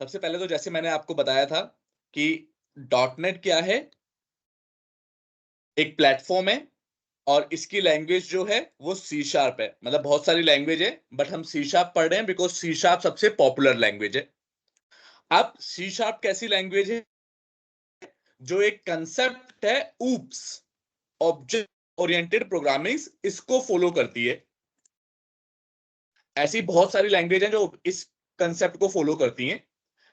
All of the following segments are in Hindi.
सबसे पहले तो जैसे मैंने आपको बताया था कि डॉटनेट क्या है, एक प्लेटफॉर्म है और इसकी लैंग्वेज जो है वो सी शार्प है। मतलब बहुत सारी लैंग्वेज है बट हम सी शार्प पढ़ रहे हैं बिकॉज सी शार्प सबसे पॉपुलर लैंग्वेज है। अब सी शार्प कैसी लैंग्वेज है? जो एक कंसेप्ट है ऊप्स, ऑब्जेक्ट ओरिएंटेड प्रोग्रामिंग, इसको फॉलो करती है। ऐसी बहुत सारी लैंग्वेज हैं जो इस कंसेप्ट को फॉलो करती हैं।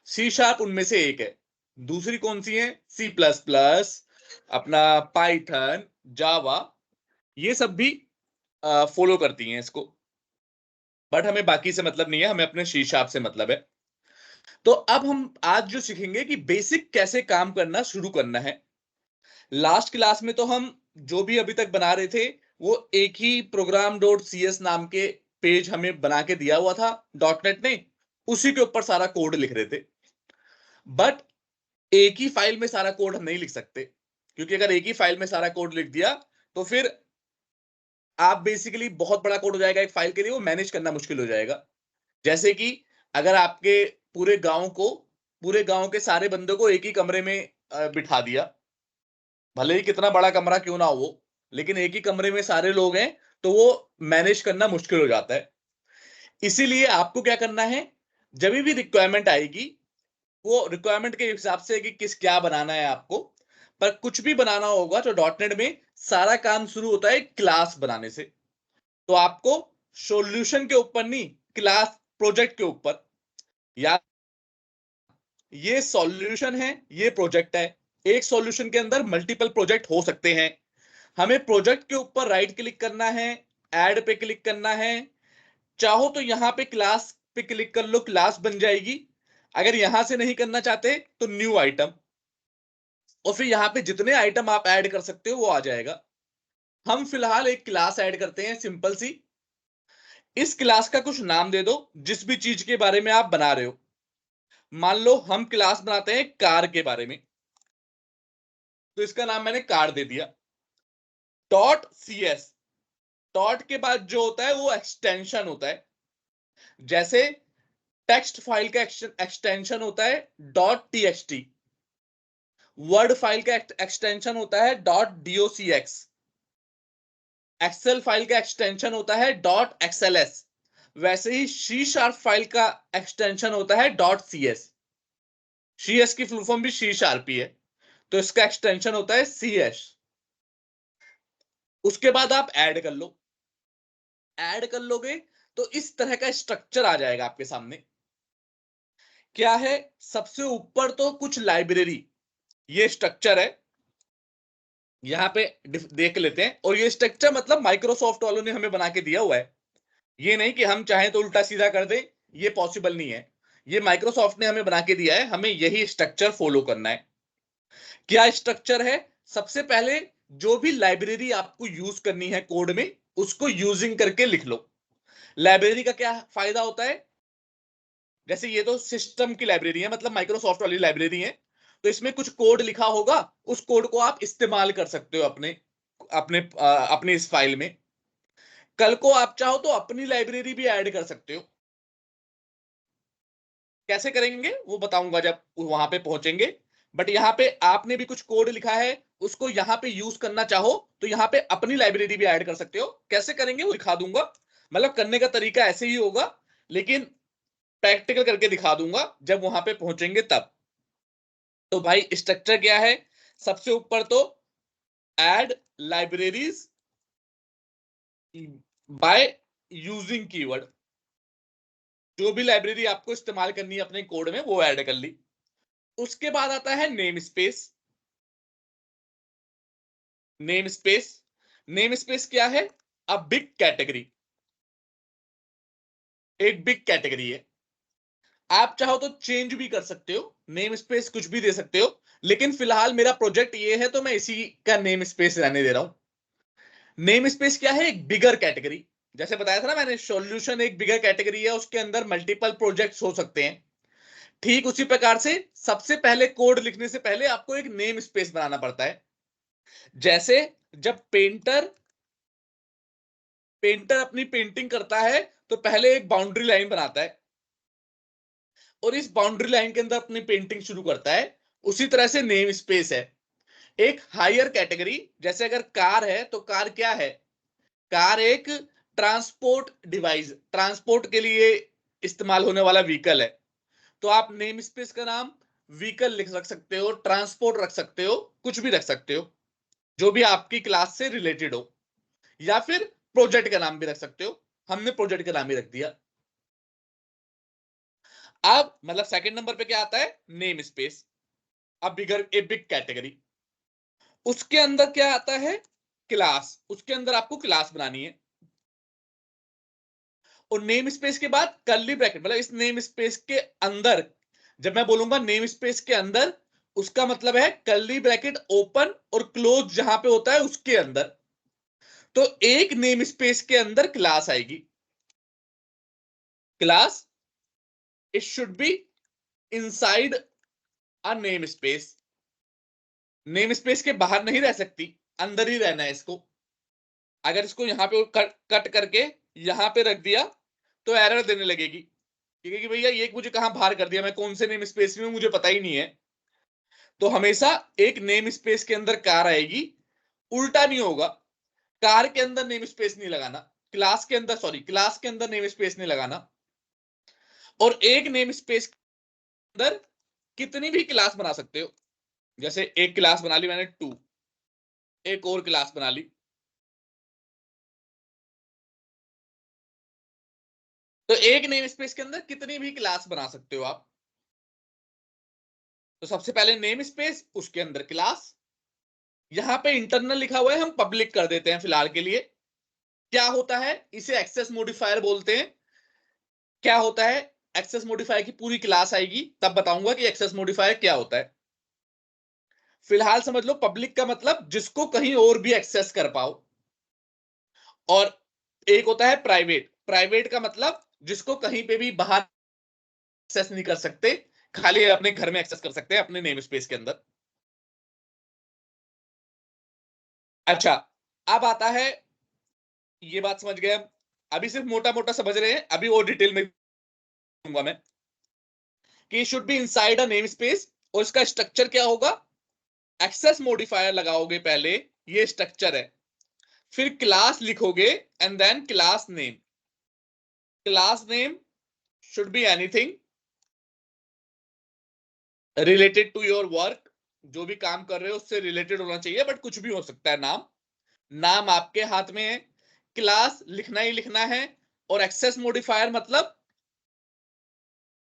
सी शार्प उनमें से एक है। दूसरी कौन सी है? सी प्लस प्लस, अपना पाइथन, जावा, ये सब भी फॉलो करती हैं इसको। बट हमें बाकी से मतलब नहीं है, हमें अपने सी शार्प से मतलब है। तो अब हम आज जो सीखेंगे कि बेसिक कैसे काम करना शुरू करना है। लास्ट क्लास में तो हम जो भी अभी तक बना रहे थे वो एक ही प्रोग्राम डॉट सी एस नाम के पेज हमें बना के दिया हुआ था डॉटनेट ने, उसी के ऊपर सारा कोड लिख रहे थे। बट एक ही फाइल में सारा कोड हम नहीं लिख सकते, क्योंकि अगर एक ही फाइल में सारा कोड लिख दिया तो फिर आप बेसिकली बहुत बड़ा कोड हो जाएगा एक फाइल के लिए, वो मैनेज करना मुश्किल हो जाएगा। जैसे कि अगर आपके पूरे गांव के सारे बंदों को एक ही कमरे में बिठा दिया, भले ही कितना बड़ा कमरा क्यों ना हो, लेकिन एक ही कमरे में सारे लोग हैं तो वो मैनेज करना मुश्किल हो जाता है। इसीलिए आपको क्या करना है, जब भी रिक्वायरमेंट आएगी वो रिक्वायरमेंट के हिसाब से कि किस क्या बनाना है आपको, पर कुछ भी बनाना होगा तो डॉटनेट में सारा काम शुरू होता है क्लास बनाने से। तो आपको सॉल्यूशन के ऊपर नहीं, क्लास प्रोजेक्ट के ऊपर, या ये सॉल्यूशन है, ये प्रोजेक्ट है। एक सॉल्यूशन के अंदर मल्टीपल प्रोजेक्ट हो सकते हैं। हमें प्रोजेक्ट के ऊपर राइट क्लिक करना है, ऐड पे क्लिक करना है। चाहो तो यहां पे क्लास पे क्लिक कर लो, क्लास बन जाएगी। अगर यहां से नहीं करना चाहते तो न्यू आइटम, और फिर यहां पे जितने आइटम आप ऐड कर सकते हो वो आ जाएगा। हम फिलहाल एक क्लास ऐड करते हैं सिंपल सी। इस क्लास का कुछ नाम दे दो जिस भी चीज के बारे में आप बना रहे हो। मान लो हम क्लास बनाते हैं कार के बारे में, तो इसका नाम मैंने कार दे दिया। डॉट सी एस, डॉट के बाद जो होता है वो एक्सटेंशन होता है। जैसे टेक्स्ट फाइल का एक्सटेंशन होता है dot T X T, word file का एक्सटेंशन होता है dot DOC X, excel file का एक्सटेंशन होता है डॉट एक्सएलएस, वैसे ही सी शार्प फाइल का एक्सटेंशन होता है dot C S. C S की फुल फॉर्म भी सी शार्प ही है, तो इसका एक्सटेंशन होता है सी एस। उसके बाद आप ऐड कर लो। ऐड कर लोगे तो इस तरह का स्ट्रक्चर आ जाएगा आपके सामने। क्या है? सबसे ऊपर तो कुछ लाइब्रेरी, ये स्ट्रक्चर है, यहां पे देख लेते हैं। और ये स्ट्रक्चर मतलब माइक्रोसॉफ्ट वालों ने हमें बना के दिया हुआ है। ये नहीं कि हम चाहें तो उल्टा सीधा कर दें, ये पॉसिबल नहीं है। ये माइक्रोसॉफ्ट ने हमें बना के दिया है, हमें यही स्ट्रक्चर फॉलो करना है। क्या स्ट्रक्चर है? सबसे पहले जो भी लाइब्रेरी आपको यूज करनी है कोड में, उसको यूजिंग करके लिख लो। लाइब्रेरी का क्या फायदा होता है? जैसे ये तो सिस्टम की लाइब्रेरी है, मतलब माइक्रोसॉफ्ट वाली लाइब्रेरी है, तो इसमें कुछ कोड लिखा होगा, उस कोड को आप इस्तेमाल कर सकते हो अपने अपने अपने इस फाइल में। कल को आप चाहो तो अपनी लाइब्रेरी भी ऐड कर सकते हो। कैसे करेंगे वो बताऊंगा जब वहां पे पहुंचेंगे। बट यहाँ पे आपने भी कुछ कोड लिखा है, उसको यहाँ पे यूज करना चाहो तो यहाँ पे अपनी लाइब्रेरी भी ऐड कर सकते हो। कैसे करेंगे वो दिखा दूंगा, मतलब करने का तरीका ऐसे ही होगा, लेकिन प्रैक्टिकल करके दिखा दूंगा जब वहां पे पहुंचेंगे तब। तो भाई स्ट्रक्चर क्या है? सबसे ऊपर तो add libraries by using keyword, जो भी लाइब्रेरी आपको इस्तेमाल करनी है अपने कोड में वो ऐड कर ली। उसके बाद आता है name space. Name space, name space क्या है? अब बिग कैटेगरी, एक बिग कैटेगरी है। आप चाहो तो चेंज भी कर सकते हो, नेम स्पेस कुछ भी दे सकते हो, लेकिन फिलहाल मेरा प्रोजेक्ट ये है तो मैं इसी का नेम स्पेस रहने दे रहा हूं। नेम स्पेस क्या है? एक बिगर कैटेगरी। जैसे बताया था ना मैंने, सॉल्यूशन एक बिगर कैटेगरी है, उसके अंदर मल्टीपल प्रोजेक्ट्स हो सकते हैं। ठीक उसी प्रकार से सबसे पहले कोड लिखने से पहले आपको एक नेम स्पेस बनाना पड़ता है। जैसे जब पेंटर पेंटर अपनी पेंटिंग करता है तो पहले एक बाउंड्री लाइन बनाता है, और इस बाउंड्री लाइन के अंदर अपनी पेंटिंग शुरू करता है। उसी तरह से नेम स्पेस है एक हायर कैटेगरी। जैसे अगर कार है तो कार क्या है, कार एक ट्रांसपोर्ट डिवाइस, ट्रांसपोर्ट के लिए इस्तेमाल होने वाला व्हीकल है। तो आप नेम स्पेस का नाम व्हीकल लिख रख सकते हो, ट्रांसपोर्ट रख सकते हो, कुछ भी रख सकते हो जो भी आपकी क्लास से रिलेटेड हो, या फिर प्रोजेक्ट का नाम भी रख सकते हो। हमने प्रोजेक्ट का नाम ही रख दिया। अब मतलब सेकंड नंबर पे क्या आता है, नेम स्पेस। अब बिगर ए बिग कैटेगरी, उसके अंदर क्या आता है, क्लास। उसके अंदर आपको क्लास बनानी है। और नेम स्पेस के बाद कर्ली ब्रैकेट, मतलब इस नेम स्पेस के अंदर, जब मैं बोलूंगा नेम स्पेस के अंदर, उसका मतलब है कर्ली ब्रैकेट ओपन और क्लोज जहां पे होता है उसके अंदर। तो एक नेम स्पेस के अंदर क्लास आएगी। Class it should be inside a name space. Name space के बाहर नहीं रह सकती, अंदर ही रहना है इसको। अगर इसको यहां पे कट करके यहां पे रख दिया तो एरर देने लगेगी, क्योंकि भैया ये मुझे कहां बाहर कर दिया, मैं कौन से नेम स्पेस में हूं मुझे पता ही नहीं है। तो हमेशा एक नेम स्पेस के अंदर कार आएगी, उल्टा नहीं होगा। कार के अंदर नेम स्पेस नहीं लगाना, क्लास के अंदर, सॉरी, क्लास के अंदर नेम स्पेस नहीं लगाना। और एक नेम स्पेस के अंदर कितनी भी क्लास बना सकते हो। जैसे एक क्लास बना ली मैंने टू, एक और क्लास बना ली। तो एक नेम स्पेस के अंदर कितनी भी क्लास बना सकते हो आप। तो सबसे पहले नेम स्पेस, उसके अंदर क्लास। यहां पे इंटरनल लिखा हुआ है, हम पब्लिक कर देते हैं फिलहाल के लिए। क्या होता है, इसे एक्सेस मॉडिफायर बोलते हैं। क्या होता है, एक्सेस मॉडिफायर की पूरी क्लास आएगी तब बताऊंगा कि एक्सेस मॉडिफायर क्या होता है। फिलहाल समझ लो पब्लिक का मतलब जिसको कहीं और भी एक्सेस कर पाओ। और एक होता है प्राइवेट, प्राइवेट का मतलब जिसको कहीं पे भी बाहर एक्सेस नहीं कर सकते, खाली अपने घर में एक्सेस कर सकते हैं अपने नेम स्पेस के अंदर। अच्छा, अब आता है, ये बात समझ गए हम। अभी सिर्फ मोटा मोटा समझ रहे हैं, अभी और डिटेल में दूंगा मैं कि should be inside a name space. और इसका स्ट्रक्चर क्या होगा, एक्सेस मॉडिफायर लगाओगे पहले, ये स्ट्रक्चर है। फिर क्लास लिखोगे and then class name. Class name should be anything related to your work, जो भी काम कर रहे हो उससे रिलेटेड होना चाहिए, बट कुछ भी हो सकता है नाम। नाम आपके हाथ में है, क्लास लिखना ही लिखना है। और एक्सेस मॉडिफायर मतलब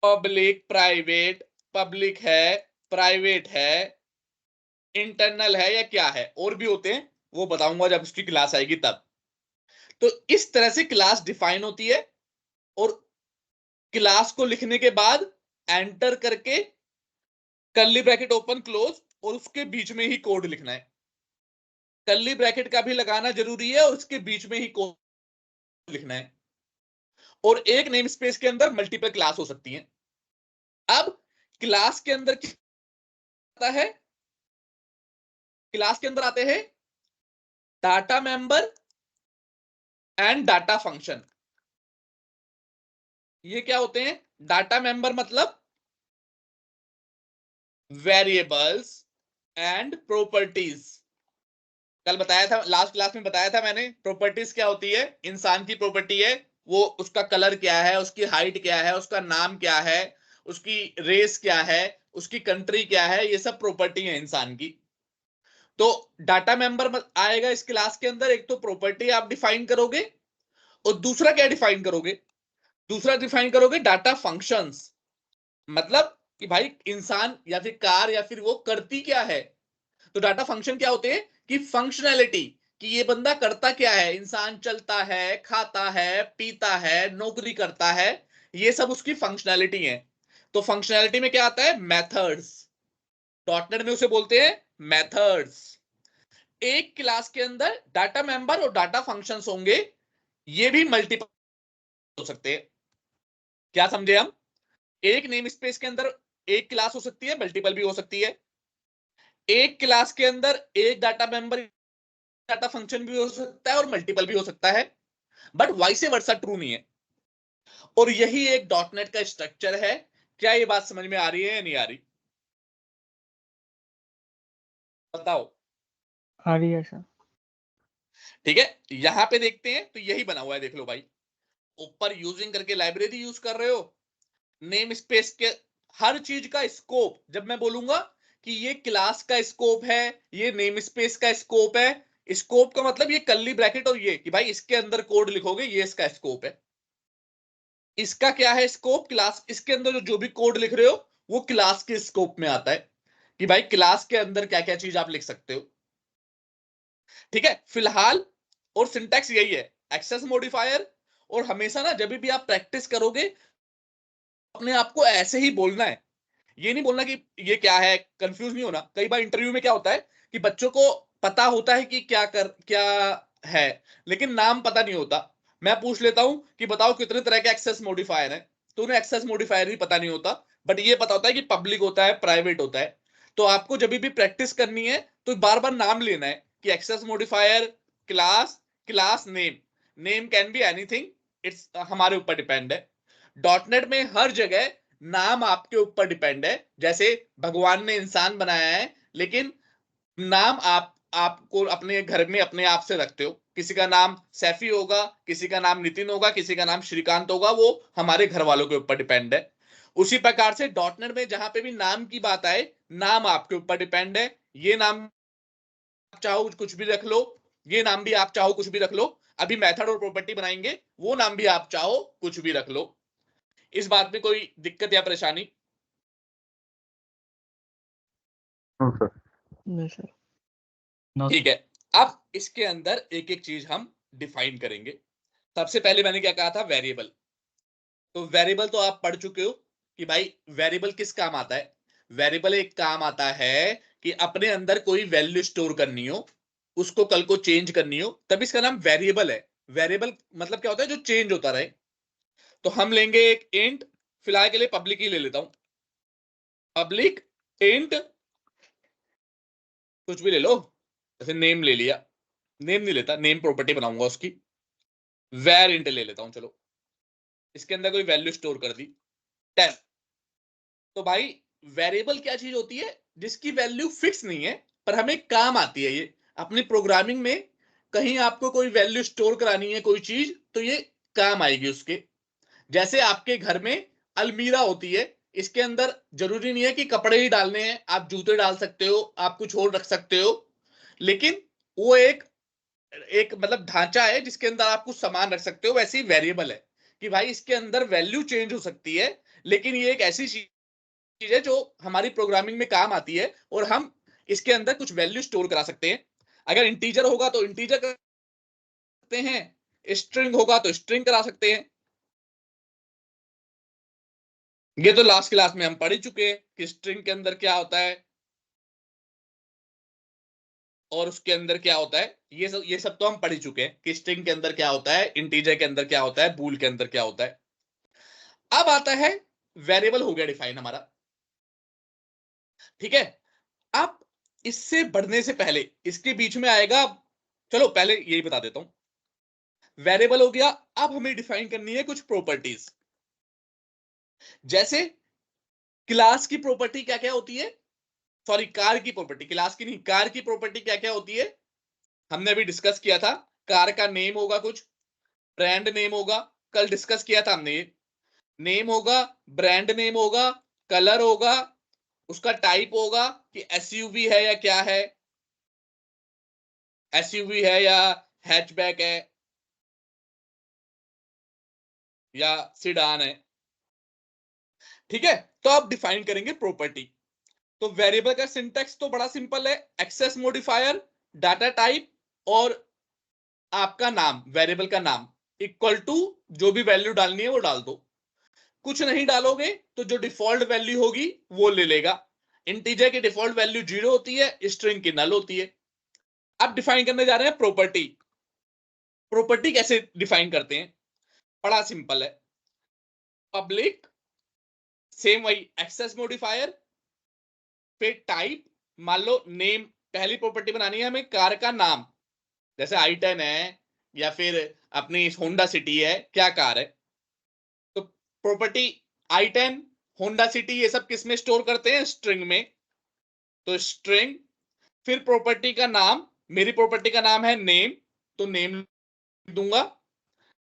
पब्लिक, प्राइवेट, पब्लिक है, प्राइवेट है, इंटरनल है, या क्या है, और भी होते हैं, वो बताऊंगा जब उसकी क्लास आएगी तब। तो इस तरह से क्लास डिफाइन होती है। और क्लास को लिखने के बाद एंटर करके कर्ली ब्रैकेट ओपन क्लोज, और उसके बीच में ही कोड लिखना है। कर्ली ब्रैकेट का भी लगाना जरूरी है और उसके बीच में ही कोड लिखना है। और एक नेम स्पेस के अंदर मल्टीपल क्लास हो सकती हैं। अब क्लास के अंदर क्या आता है, क्लास के अंदर आते हैं data member and data function. ये क्या होते हैं, डाटा मेंबर मतलब वेरिएबल्स एंड प्रॉपर्टीज। कल बताया था, लास्ट क्लास में बताया था मैंने, प्रॉपर्टीज क्या होती है, इंसान की प्रॉपर्टी है, वो उसका कलर क्या है, उसकी हाइट क्या है, उसका नाम क्या है, उसकी रेस क्या है, उसकी कंट्री क्या है, ये सब प्रॉपर्टी है इंसान की। तो डाटा मेंबर आएगा इस क्लास के अंदर। एक तो प्रॉपर्टी आप डिफाइन करोगे, और दूसरा क्या डिफाइन करोगे, दूसरा डिफाइन करोगे डाटा फंक्शंस। मतलब कि भाई इंसान या फिर कार या फिर वो करती क्या है। तो डाटा फंक्शन क्या होते हैं कि फंक्शनैलिटी, कि ये बंदा करता क्या है, इंसान चलता है, खाता है, पीता है, नौकरी करता है, ये सब उसकी फंक्शनैलिटी है। तो फंक्शनैलिटी में क्या आता है, मेथड्स। डॉटनेट में उसे बोलते हैं मेथड्स। एक क्लास के अंदर डाटा मेंबर और डाटा फंक्शंस होंगे, ये भी मल्टीपल हो सकते हैं। क्या समझे हम, एक नेम स्पेस के अंदर एक क्लास हो सकती है, मल्टीपल भी हो सकती है। एक क्लास के अंदर एक डाटा मेंबर, डाटा फंक्शन भी हो सकता है और मल्टीपल भी हो सकता है, बट वाइस वर्सा ट्रू नहीं है। और यही एक डॉटनेट का स्ट्रक्चर है क्या ये बात समझ में आ रही है या नहीं आ रही? बताओ। आ रही है सर। ठीक है, यहां पे देखते हैं तो यही बना हुआ है, देख लो भाई। ऊपर यूजिंग करके लाइब्रेरी यूज कर रहे हो, नेम स्पेस के हर चीज का स्कोप, जब मैं बोलूंगा कि ये क्लास का स्कोप है, ये नेम स्पेस का स्कोप है, स्कोप का मतलब ये कर्ली ब्रैकेट और ये कि भाई इसके अंदर कोड लिखोगे, ये इसका स्कोप है। इसका क्या है स्कोप? क्लास, इसके अंदर जो भी कोड लिख रहे हो वो क्लास के स्कोप में आता है, कि भाई क्लास के अंदर क्या क्या चीज आप लिख सकते हो। ठीक है, फिलहाल और सिंटैक्स यही है, एक्सेस मॉडिफायर। और हमेशा ना जब भी आप प्रैक्टिस करोगे, अपने आप को ऐसे ही बोलना है, ये नहीं बोलना कि ये क्या है, कंफ्यूज नहीं होना। कई बार इंटरव्यू में क्या होता है कि बच्चों को पता होता है कि क्या है, लेकिन नाम पता नहीं होता। मैं पूछ लेता हूं कि बताओ कितने तरह के एक्सेस मॉडिफायर है, तो उन्हें एक्सेस मॉडिफायर ही पता नहीं होता, बट ये पता होता है कि पब्लिक होता है, प्राइवेट होता है। तो आपको जब भी प्रैक्टिस करनी है तो बार बार नाम लेना है कि access modifier, class, class name, name can be anything, it's हमारे ऊपर डिपेंड है। डॉटनेट में हर जगह नाम आपके ऊपर डिपेंड है। जैसे भगवान ने इंसान बनाया है, लेकिन नाम आपको अपने घर में अपने आप से रखते हो। किसी का नाम सैफी होगा, किसी का नाम नितिन होगा, किसी का नाम श्रीकांत होगा, वो हमारे घर वालों के ऊपर डिपेंड है। उसी प्रकार से डॉटनेट में जहां पे भी नाम की बात आए, नाम आपके ऊपर डिपेंड है। ये नाम आप चाहो कुछ भी रख लो, ये नाम भी आप चाहो कुछ भी रख लो। अभी मेथड और प्रॉपर्टी बनाएंगे, वो नाम भी आप चाहो कुछ भी रख लो। इस बात में कोई दिक्कत या परेशानी? No sir. नहीं सर। ठीक है, अब इसके अंदर एक एक चीज हम डिफाइन करेंगे। सबसे पहले मैंने क्या कहा था, वेरिएबल। तो वेरिएबल तो आप पढ़ चुके हो कि भाई वेरिएबल किस काम आता है। वेरिएबल एक काम आता है कि अपने अंदर कोई वैल्यू स्टोर करनी हो, उसको कल को चेंज करनी हो, तब इसका नाम वेरिएबल है। वेरिएबल मतलब क्या होता है, जो चेंज होता रहे। तो हम लेंगे एक इंट, फिलहाल के लिए पब्लिक ही ले लेता हूं, पब्लिक इंट कुछ भी ले लो, जैसे नेम ले लिया, नेम नहीं लेता, नेम प्रॉपर्टी बनाऊंगा उसकी, वेर इंट ले लेता हूं चलो, इसके अंदर कोई वैल्यू स्टोर कर दी 10। तो भाई वेरिएबल क्या चीज होती है, जिसकी वैल्यू फिक्स नहीं है पर हमें काम आती है। ये अपनी प्रोग्रामिंग में कहीं आपको कोई वैल्यू स्टोर करानी है कोई चीज, तो ये काम आएगी उसके। जैसे आपके घर में अलमीरा होती है, इसके अंदर जरूरी नहीं है कि कपड़े ही डालने हैं, आप जूते डाल सकते हो, आप कुछ और रख सकते हो, लेकिन वो एक एक मतलब ढांचा है जिसके अंदर आप कुछ सामान रख सकते हो। वैसे ही वेरिएबल है कि भाई इसके अंदर वैल्यू चेंज हो सकती है, लेकिन ये एक ऐसी चीज है जो हमारी प्रोग्रामिंग में काम आती है, और हम इसके अंदर कुछ वैल्यू स्टोर करा सकते हैं। अगर इंटीजर होगा तो इंटीजर कर सकते हैं, स्ट्रिंग होगा तो स्ट्रिंग करा सकते हैं। ये तो लास्ट क्लास में हम पढ़ ही चुके हैं कि स्ट्रिंग के अंदर क्या होता है और उसके अंदर क्या होता है। ये सब तो हम पढ़ ही चुके हैं कि स्ट्रिंग के अंदर क्या होता है, इंटीजर के अंदर क्या होता है, बूल के अंदर क्या होता है। अब आता है वेरिएबल, हो गया डिफाइन हमारा। ठीक है, अब इससे बढ़ने से पहले इसके बीच में आएगा, चलो पहले यही बता देता हूं। वेरिएबल हो गया, अब हमें डिफाइन करनी है कुछ प्रॉपर्टीज। जैसे क्लास की प्रॉपर्टी क्या क्या होती है, सॉरी कार की प्रॉपर्टी, क्लास की नहीं, कार की प्रॉपर्टी क्या क्या होती है, हमने अभी डिस्कस किया था। कार का नेम होगा, कुछ ब्रांड नेम होगा, कल डिस्कस किया था हमने ये। नेम होगा, ब्रांड नेम होगा, कलर होगा, उसका टाइप होगा कि एसयूवी है या क्या है, एसयूवी है या हैचबैक है या सिडान है। ठीक है, तो आप डिफाइन करेंगे प्रॉपर्टी। तो वेरिएबल का सिंटैक्स तो बड़ा सिंपल है, एक्सेस मॉडिफायर, डाटा टाइप और आपका नाम, वेरिएबल का नाम इक्वल टू जो भी वैल्यू डालनी है वो डाल दो। कुछ नहीं डालोगे तो जो डिफॉल्ट वैल्यू होगी वो ले लेगा। इंटीजर की डिफॉल्ट वैल्यू 0 होती है, स्ट्रिंग की नल होती है। अब डिफाइन करने जा रहे हैं प्रॉपर्टी। प्रॉपर्टी कैसे डिफाइन करते हैं, बड़ा सिंपल है, पब्लिक, सेम वही एक्सेस मॉडिफायर, फिर टाइप, मान लो नेम, पहली प्रॉपर्टी बनानी है हमें कार का नाम, जैसे i10 है या फिर अपनी होंडा सिटी है, क्या कार है। तो प्रॉपर्टी i10 होंडा सिटी ये सब किस में स्टोर करते हैं? स्ट्रिंग में। तो स्ट्रिंग, फिर प्रॉपर्टी का नाम, मेरी प्रॉपर्टी का नाम है नेम, तो नेम दूंगा।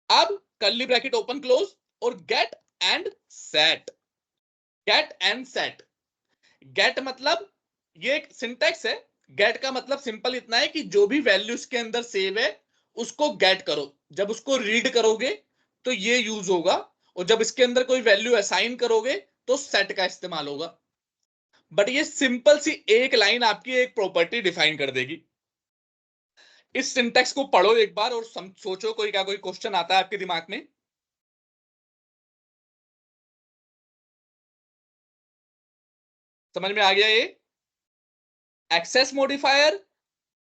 अब कर्ली ब्रैकेट ओपन क्लोज और get and set. Get and set, get मतलब ये एक सिंटैक्स है। गेट का मतलब सिंपल इतना है कि जो भी वैल्यू इसके अंदर सेव है उसको गेट करो। जब उसको रीड करोगे तो ये यूज होगा, और जब इसके अंदर कोई वैल्यू असाइन करोगे तो सेट का इस्तेमाल होगा। बट ये सिंपल सी एक लाइन आपकी एक प्रॉपर्टी डिफाइन कर देगी। इस सिंटैक्स को पढ़ो एक बार और सोचो कोई क्वेश्चन आता है आपके दिमाग में। समझ में आ गया ये? एक्सेस मॉडिफायर,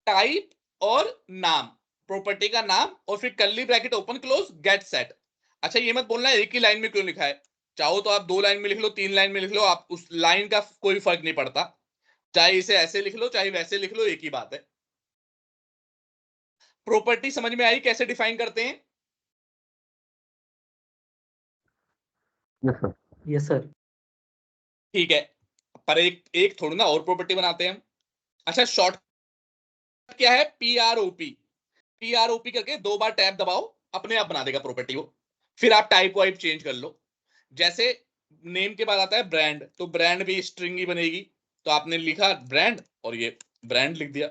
टाइप और नाम, प्रॉपर्टी का नाम, और फिर curly bracket open close get set. अच्छा ये मत बोलना एक ही लाइन में क्यों लिखा है, चाहो तो आप 2 लाइन में लिख लो, 3 लाइन में लिख लो, आप उस लाइन का कोई फर्क नहीं पड़ता। चाहे इसे ऐसे लिख लो चाहे वैसे लिख लो, एक ही बात है। प्रॉपर्टी समझ में आई कैसे डिफाइन करते हैं? Yes sir. Yes sir. ठीक है, पर एक एक थोड़ी ना और प्रॉपर्टी बनाते हैं हम। अच्छा शॉर्ट क्या है? PROP। PROP करके 2 बार टैब दबाओ, अपने आप बना देगा प्रॉपर्टी वो। फिर आप टाइप वाइप चेंज कर लो। जैसे नेम के बाद आता है ब्रांड, तो ब्रांड भी स्ट्रिंग ही बनेगी। तो आपने लिखा ब्रांड और ये ब्रांड लिख दिया,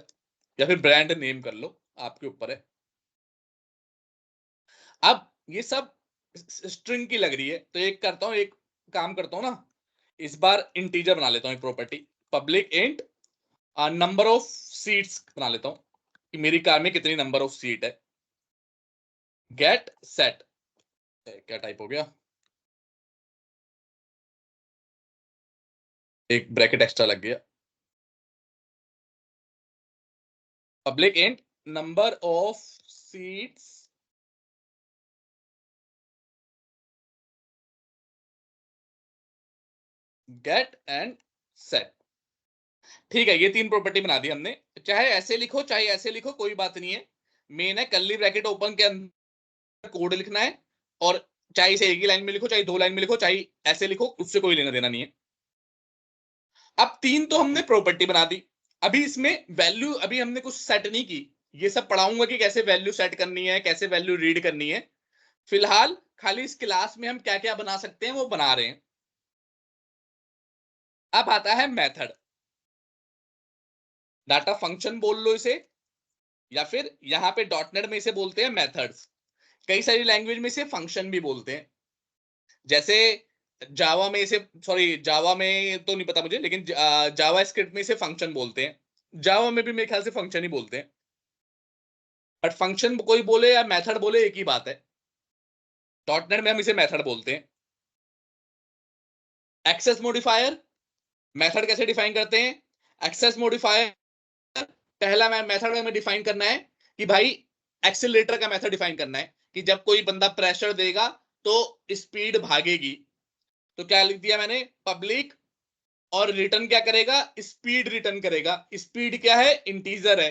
या फिर ब्रांड नेम कर लो, आपके ऊपर है। अब ये सब स्ट्रिंग की लग रही है, तो एक करता हूं, एक काम करता हूं ना, इस बार इंटीजर बना लेता हूं एक property, public int number of seats बना लेता हूं कि मेरी कार में कितनी नंबर ऑफ सीट है। गेट सेट, क्या टाइप हो गया, एक ब्रैकेट एक्स्ट्रा लग गया। Public int number of seats get and set. ठीक है, ये 3 प्रॉपर्टी बना दी हमने। चाहे ऐसे लिखो चाहे ऐसे लिखो, कोई बात नहीं है। मेन है कर्ली ब्रैकेट ओपन के अंदर कोड लिखना है, और चाहे इसे एक ही लाइन में लिखो चाहे 2 लाइन में लिखो चाहे ऐसे लिखो, उससे कोई लेना देना नहीं है। अब 3 तो हमने प्रॉपर्टी बना दी। अभी इसमें वैल्यू अभी हमने कुछ सेट नहीं की, ये सब पढ़ाऊंगा कि कैसे वैल्यू सेट करनी है, कैसे वैल्यू रीड करनी है। फिलहाल खाली इस क्लास में हम क्या क्या बना सकते हैं वो बना रहे हैं। अब आता है मेथड। डाटा फंक्शन बोल लो इसे, या फिर यहां पे डॉटनेट में इसे बोलते हैं मेथड्स। कई सारी लैंग्वेज में इसे फंक्शन भी बोलते हैं। जैसे जावा में इसे, सॉरी जावा में तो नहीं पता मुझे, लेकिन जावा स्क्रिप्ट में इसे फंक्शन बोलते हैं। जावा में भी मेरे ख्याल से फंक्शन ही बोलते हैं, बट फंक्शन कोई बोले या मेथड बोले एक ही बात है। डॉटनेट में हम इसे मेथड बोलते हैं। एक्सेस मॉडिफायर, मेथड कैसे डिफाइन करते हैं? एक्सेस मॉडिफायर पहला मेथड हमें डिफाइन करना है कि भाई एक्सीलरेटर का मेथड डिफाइन करना है कि जब कोई बंदा प्रेशर देगा तो स्पीड भागेगी। तो क्या लिख दिया मैंने? पब्लिक, और रिटर्न क्या करेगा? स्पीड रिटर्न करेगा। स्पीड क्या है? इंटीजर है।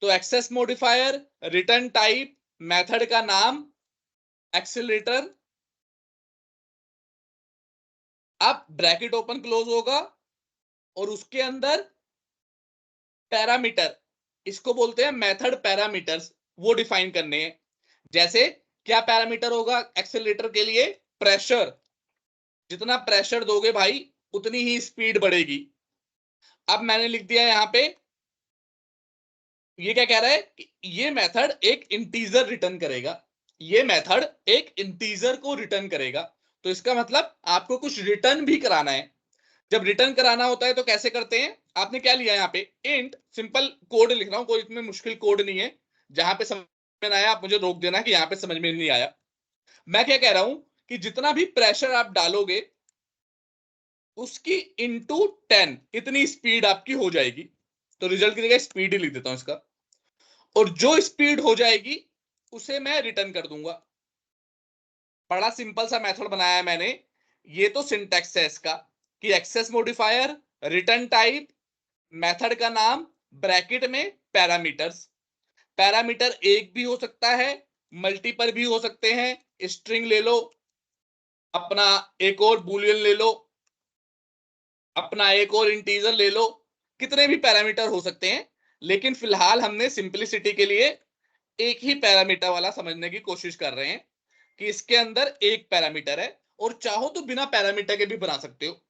तो access modifier, return type, method का नाम एक्सीलरेटर। अब ब्रैकेट ओपन क्लोज होगा और उसके अंदर पैरामीटर, इसको बोलते हैं मेथड पैरामीटर्स, वो डिफाइन करने हैं। जैसे क्या पैरामीटर होगा एक्सेलरेटर के लिए? प्रेशर। जितना प्रेशर दोगे भाई उतनी ही स्पीड बढ़ेगी। अब मैंने लिख दिया यहां पे, ये क्या कह रहा है कि ये मेथड एक इंटीजर रिटर्न करेगा। ये मेथड एक इंटीजर को रिटर्न करेगा। तो इसका मतलब आपको कुछ रिटर्न भी कराना है। जब रिटर्न कराना होता है तो कैसे करते हैं? आपने क्या लिया यहाँ पे? इंट, सिंपल कोड लिख रहा हूं, कोई इसमें मुश्किल कोड नहीं है। जहां पे समझ में ना आया आप मुझे रोक देना कि यहाँ पे समझ में नहीं आया। मैं क्या कह रहा हूं कि जितना भी प्रेशर आप डालोगे उसकी इंटू 10 इतनी स्पीड आपकी हो जाएगी। तो रिजल्ट की जगह स्पीड ही लिख देता हूं इसका, और जो स्पीड हो जाएगी उसे मैं रिटर्न कर दूंगा। बड़ा सिंपल सा मेथड बनाया है मैंने। ये तो सिंटैक्स है इसका कि access modifier, return type, method का नाम, ब्रैकेट में पैरामीटर्स। पैरामीटर एक भी हो सकता है, मल्टीपल भी हो सकते हैं, स्ट्रिंग ले लो, अपना एक और बूलियन ले लो, अपना एक और इंटीजर ले लो, कितने भी पैरामीटर हो सकते हैं, लेकिन फिलहाल हमने सिंपलिसिटी के लिए एक ही पैरामीटर वाला समझने की कोशिश कर रहे हैं कि इसके अंदर एक पैरामीटर है, और चाहो तो बिना पैरामीटर के भी बना सकते हो,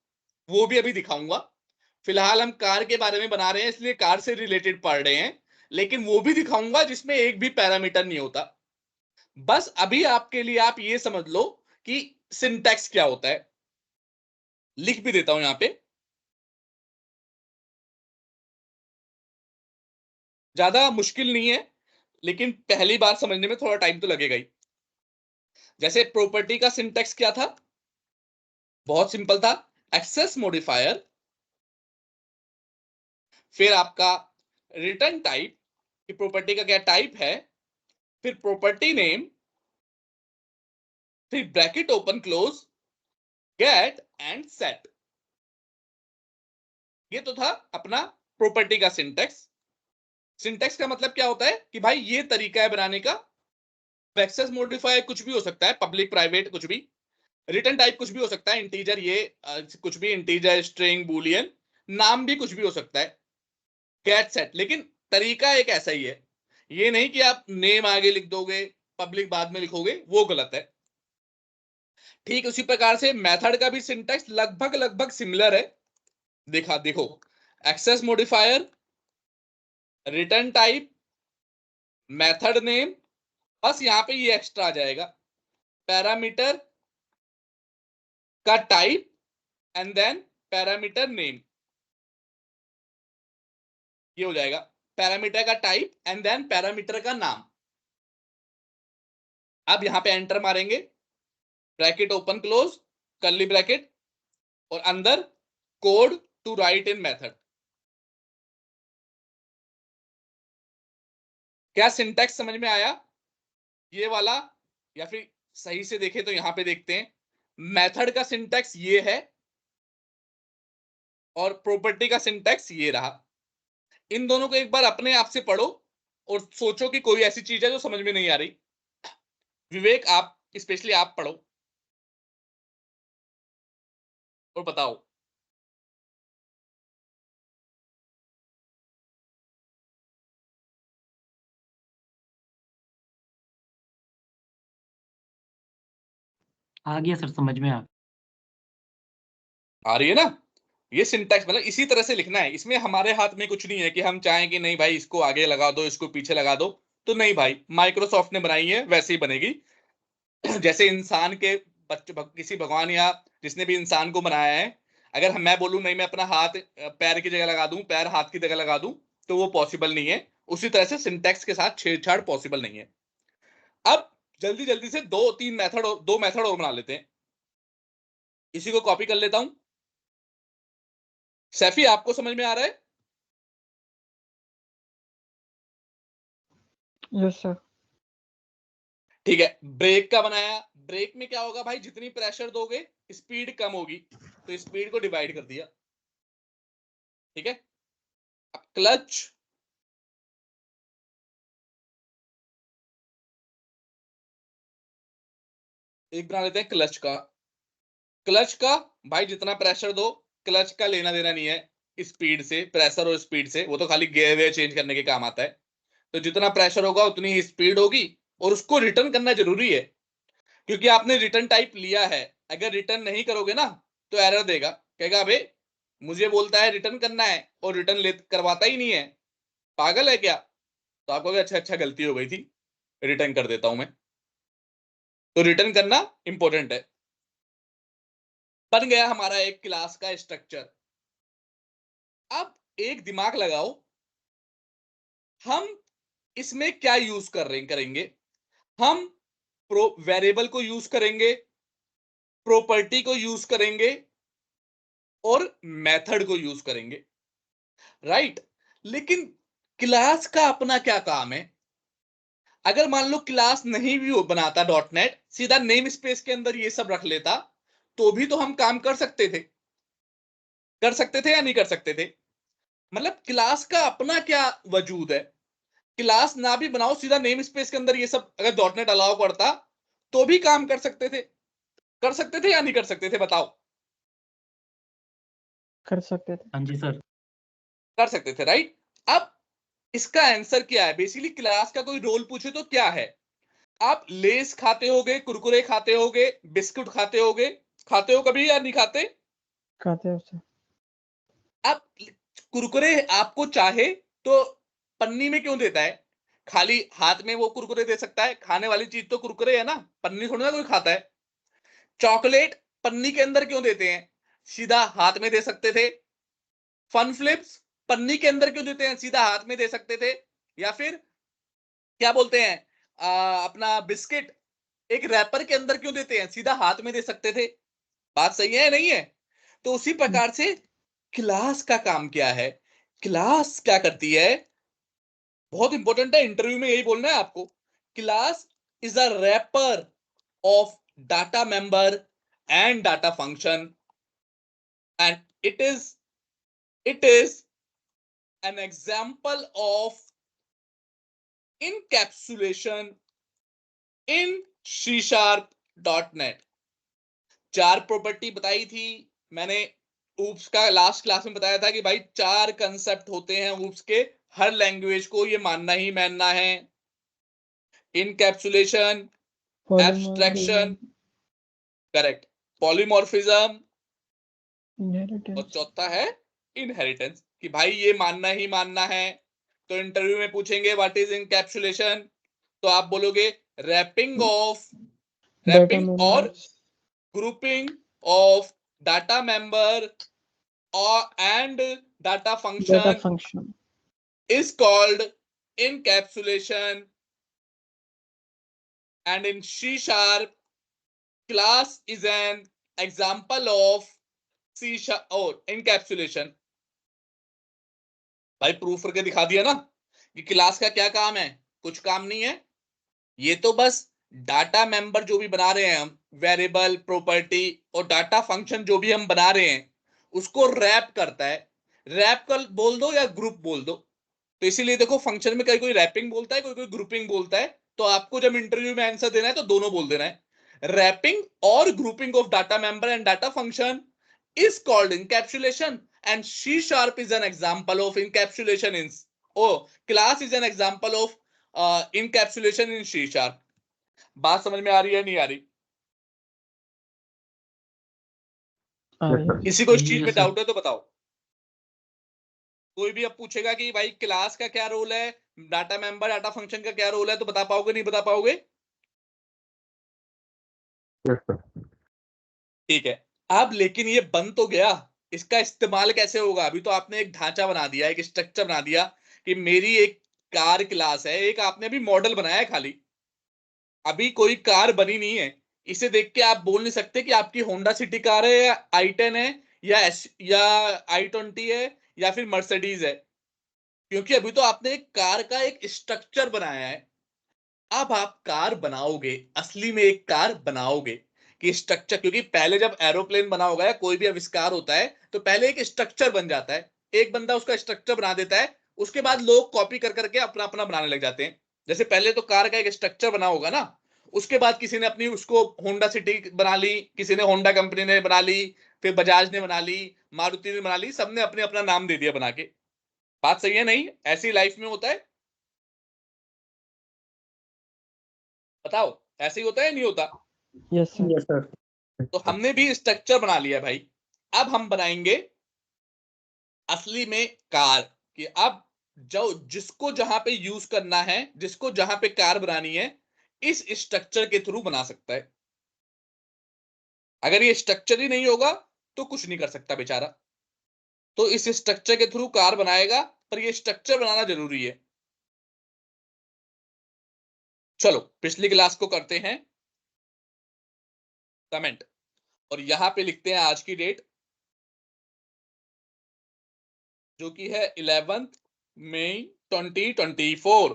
वो भी अभी दिखाऊंगा। फिलहाल हम कार के बारे में बना रहे हैं, इसलिए कार से रिलेटेड पढ़ रहे हैं, लेकिन वो भी दिखाऊंगा जिसमें एक भी पैरामीटर नहीं होता। बस अभी आपके लिए आप ये समझ लो कि सिंटैक्स क्या होता है। लिख भी देता हूं यहां पे, ज्यादा मुश्किल नहीं है, लेकिन पहली बार समझने में थोड़ा टाइम तो लगेगा ही। जैसे प्रॉपर्टी का सिंटैक्स क्या था, बहुत सिंपल था, एक्सेस मॉडिफायर, फिर आपका रिटर्न टाइप, कि प्रॉपर्टी का क्या टाइप है, फिर प्रॉपर्टी नेम, फिर bracket open close, get and set. ये तो था अपना प्रॉपर्टी का सिंटैक्स। सिंटैक्स का मतलब क्या होता है कि भाई ये तरीका है बनाने का। एक्सेस मॉडिफायर कुछ भी हो सकता है, पब्लिक प्राइवेट कुछ भी, रिटर्न टाइप कुछ भी हो सकता है, इंटीजर ये कुछ भी, इंटीजर स्ट्रिंग बूलियन, नाम भी कुछ भी हो सकता है, गेट सेट। लेकिन तरीका एक ऐसा ही है, ये नहीं कि आप नेम आगे लिख दोगे पब्लिक बाद में लिखोगे, वो गलत है। ठीक उसी प्रकार से मेथड का भी सिंटैक्स लगभग लगभग सिमिलर है। देखो, access modifier, return type, method name, बस यहां पे ये एक्स्ट्रा आ जाएगा, पैरामीटर का type and then parameter name, ये हो जाएगा पैरामीटर का टाइप एंड देन पैरामीटर का नाम। अब यहां पे एंटर मारेंगे, bracket open close, curly bracket, और अंदर code to write in method. क्या सिंटैक्स समझ में आया ये वाला, या फिर सही से देखें तो यहां पे देखते हैं, मेथड का सिंटैक्स ये है और प्रॉपर्टी का सिंटैक्स ये रहा। इन दोनों को एक बार अपने आप से पढ़ो और सोचो कि कोई ऐसी चीज है जो समझ में नहीं आ रही। विवेक, आप स्पेशली आप पढ़ो और बताओ। आ गया सर, समझ में आ रही है ना? ये सिंटैक्स मतलब इसी तरह से लिखना है, इसमें हमारे हाथ में कुछ नहीं है कि हम चाहें कि नहीं भाई इसको आगे लगा दो इसको पीछे लगा दो। तो नहीं भाई, माइक्रोसॉफ्ट ने बनाई है वैसे ही बनेगी। जैसे इंसान के बच्चे, किसी भगवान या जिसने भी इंसान को बनाया है, अगर मैं बोलूं नहीं मैं अपना हाथ पैर की जगह लगा दूं, पैर हाथ की जगह लगा दूं, तो वो पॉसिबल नहीं है। उसी तरह से सिंटैक्स के साथ छेड़छाड़ पॉसिबल नहीं है। अब जल्दी जल्दी से दो मेथड और बना लेते हैं। इसी को कॉपी कर लेता हूं। सैफी, आपको समझ में आ रहा है? Yes sir. ठीक है, ब्रेक का बनाया। ब्रेक में क्या होगा भाई, जितनी प्रेशर दोगे स्पीड कम होगी, तो स्पीड को डिवाइड कर दिया। ठीक है, अब क्लच, एक बना लेते हैं क्लच का। क्लच का भाई जितना प्रेशर दो, क्लच का लेना देना नहीं है स्पीड से, प्रेशर और स्पीड से, वो तो खाली गियर वेयर चेंज करने के काम आता है। तो जितना प्रेशर होगा उतनी ही स्पीड होगी, और उसको रिटर्न करना जरूरी है, क्योंकि आपने रिटर्न टाइप लिया है। अगर रिटर्न नहीं करोगे ना तो एरर देगा, कहेगा अबे मुझे बोलता है रिटर्न करना है और रिटर्न ले करवाता ही नहीं है, पागल है क्या? तो आपको अच्छा अच्छा गलती हो गई थी, रिटर्न कर देता हूं मैं। तो रिटर्न करना इंपॉर्टेंट है। बन गया हमारा एक क्लास का स्ट्रक्चर। अब एक दिमाग लगाओ, हम इसमें क्या यूज करेंगे। हम वेरिएबल को यूज करेंगे, प्रॉपर्टी को यूज करेंगे, और मेथड को यूज करेंगे, राइट। लेकिन क्लास का अपना क्या काम है? अगर मान लो क्लास नहीं भी बनाता डॉट नेट, सीधा नेम स्पेस के अंदर ये सब रख लेता, तो भी तो हम काम कर सकते थे। कर सकते थे या नहीं कर सकते थे? मतलब क्लास का अपना क्या वजूद है? क्लास ना भी बनाओ, सीधा नेम स्पेस के अंदर ये सब अगर डॉट नेट अलाउ करता, तो भी काम कर सकते थे। कर सकते थे या नहीं कर सकते थे, बताओ। कर सकते थे। हाँ जी सर। कर सकते थे, राइट। अब इसका आंसर क्या है? बेसिकली क्लास का कोई रोल पूछे तो क्या है? आप लेस खाते होगे, कुरकुरे खाते होगे, बिस्कुट खाते होगे, खाते हो कभी या नहीं खाते? खाते हो सर। आप कुरकुरे आपको चाहे तो पन्नी में क्यों देता है? खाली हाथ में वो कुरकुरे दे सकता है, खाने वाली चीज तो कुरकुरे है ना, पन्नी थोड़ी ना कोई खाता है। चॉकलेट पन्नी के अंदर क्यों देते हैं? सीधा हाथ में दे सकते थे। फन फ्लिप्स पन्नी के अंदर क्यों देते हैं? सीधा हाथ में दे सकते थे। या फिर क्या बोलते हैं, अपना बिस्किट एक रैपर के अंदर क्यों देते हैं? सीधा हाथ में दे सकते थे। बात सही है नहीं है? तो उसी प्रकार से क्लास का काम क्या है? क्लास क्या करती है? बहुत इंपॉर्टेंट है, इंटरव्यू में यही बोलना है आपको। Class is a rapper of data member and data function, and it is an example of encapsulation in C#.net। चार प्रॉपर्टी बताई थी मैंने। ऊप्स का लास्ट क्लास में बताया था कि भाई चार कंसेप्ट होते हैं ऊप्स के, हर लैंग्वेज को ये मानना ही मानना है। Encapsulation, abstraction, polymorphism, correct, polymorphism, और इनहेरिटेंस। चौथा है इनहेरिटेंस, कि भाई ये मानना ही मानना है। तो इंटरव्यू में पूछेंगे व्हाट इज इनकैप्सुलेशन, तो आप बोलोगे रैपिंग ऑफ, डाटा रैपिंग और members, grouping of data member और and data data function function. is called encapsulation, and in C#, class is an example of C# or encapsulation। भाई प्रूफ करके दिखा दिया ना कि क्लास का क्या काम है? कुछ काम नहीं है, ये तो बस डाटा मेंबर जो भी बना रहे हैं हम, वेरिएबल, प्रॉपर्टी और डाटा फंक्शन जो भी हम बना रहे हैं उसको रैप करता है। रैप कर बोल दो या ग्रुप बोल दो। तो इसीलिए देखो फंक्शन में कहीं कोई रैपिंग बोलता है, कोई कोई ग्रुपिंग बोलता है। तो आपको जब इंटरव्यू में आंसर देना है तो दोनों बोल देना है। रैपिंग और grouping of data member and data function is called encapsulation, and C# is an example of encapsulation in, oh, class is an example of encapsulation in C#। बात समझ में आ रही है नहीं आ रही? आ Yes, रही sir. है। किसी को इस हाँ जी चीज में yes, sir। डाउट है तो बताओ। कोई भी अब पूछेगा कि भाई क्लास का क्या रोल है, डाटा मेंबर डाटा फंक्शन का क्या रोल है, तो बता पाओगे नहीं बता पाओगे? Yes, sir. ठीक है। अब लेकिन ये बन तो गया, इसका इस्तेमाल कैसे होगा? अभी तो आपने एक ढांचा बना दिया, एक स्ट्रक्चर बना दिया कि मेरी एक कार क्लास है, एक आपने अभी मॉडल बनाया है खाली, अभी कोई कार बनी नहीं है। इसे देख के आप बोल नहीं सकते कि आपकी होंडा सिटी कार है या i10 है या i20 है या फिर मर्सिडीज है, क्योंकि अभी तो आपने एक कार का एक स्ट्रक्चर बनाया है। अब आप कार बनाओगे, असली में एक कार बनाओगे कि स्ट्रक्चर, क्योंकि पहले जब एरोप्लेन बना होगा या कोई भी आविष्कार होता है तो पहले एक स्ट्रक्चर बन जाता है, एक बंदा उसका स्ट्रक्चर बना देता है, उसके बाद लोग कॉपी कर करके अपना अपना बनाने लग जाते हैं। जैसे पहले तो कार का एक स्ट्रक्चर बना होगा ना, उसके बाद किसी ने अपनी उसको होंडा सिटी बना ली, किसी ने होंडा कंपनी ने बना ली, फिर बजाज ने बना ली, मारुति ने बना ली, सबने अपने अपना नाम दे दिया बना के। बात सही है नहीं? ऐसी लाइफ में होता है, बताओ ऐसे ही होता है नहीं होता? Yes sir. Yes, sir। तो हमने भी स्ट्रक्चर बना लिया भाई। अब हम बनाएंगे असली में कार, कि अब जो जिसको जहां पे यूज करना है, जिसको जहां पे कार बनानी है, इस स्ट्रक्चर के थ्रू बना सकता है। अगर ये स्ट्रक्चर ही नहीं होगा तो कुछ नहीं कर सकता बेचारा। तो इस स्ट्रक्चर के थ्रू कार बनाएगा, पर ये स्ट्रक्चर बनाना जरूरी है। चलो पिछली क्लास को करते हैं कमेंट, और यहां पे लिखते हैं आज की डेट, जो कि है 11 मई 2024।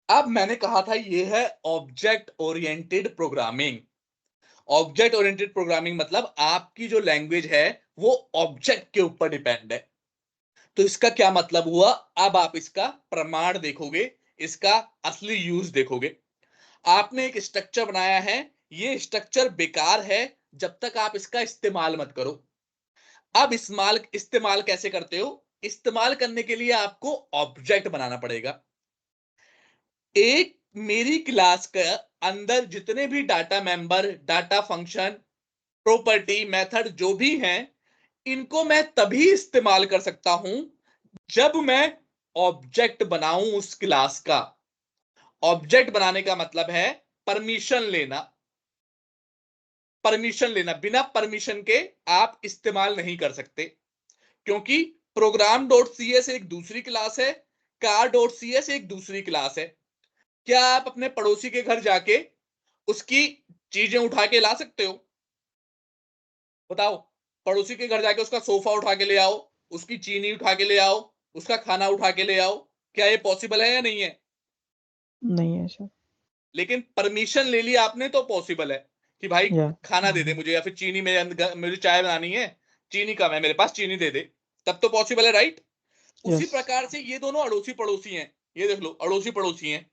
अब मैंने कहा था ये है object oriented programming. Object oriented programming मतलब आपकी जो लैंग्वेज है वो ऑब्जेक्ट के ऊपर डिपेंड है। तो इसका क्या मतलब हुआ? अब आप इसका प्रमाण देखोगे, इसका असली यूज देखोगे। आपने एक स्ट्रक्चर बनाया है, ये स्ट्रक्चर बेकार है जब तक आप इसका इस्तेमाल मत करो। अब इस्तेमाल कैसे करते हो? इस्तेमाल करने के लिए आपको ऑब्जेक्ट बनाना पड़ेगा। एक मेरी क्लास के अंदर जितने भी data member, data function, property, method जो भी हैं, इनको मैं तभी इस्तेमाल कर सकता हूं जब मैं ऑब्जेक्ट बनाऊं उस क्लास का। ऑब्जेक्ट बनाने का मतलब है परमिशन लेना। परमिशन लेना, बिना परमिशन के आप इस्तेमाल नहीं कर सकते, क्योंकि प्रोग्राम डॉट सी एस एक दूसरी क्लास है, कार डॉट सी एस एक दूसरी क्लास है। क्या आप अपने पड़ोसी के घर जाके उसकी चीजें उठा के ला सकते हो? बताओ। पड़ोसी के घर जाके उसका सोफा उठा के ले आओ, उसकी चीनी उठा के ले आओ, उसका खाना उठा के ले आओ। क्या ये पॉसिबल है या नहीं है? नहीं है सर। लेकिन परमिशन ले लिया आपने तो पॉसिबल है कि भाई या खाना दे दे मुझे, या फिर चीनी मुझे चाय बनानी है, चीनी कम है मेरे पास, चीनी दे दे। तब तो पॉसिबल है, राइट? उसी यस प्रकार से ये दोनों अड़ोसी पड़ोसी हैं। ये देख लो, अड़ोसी पड़ोसी हैं,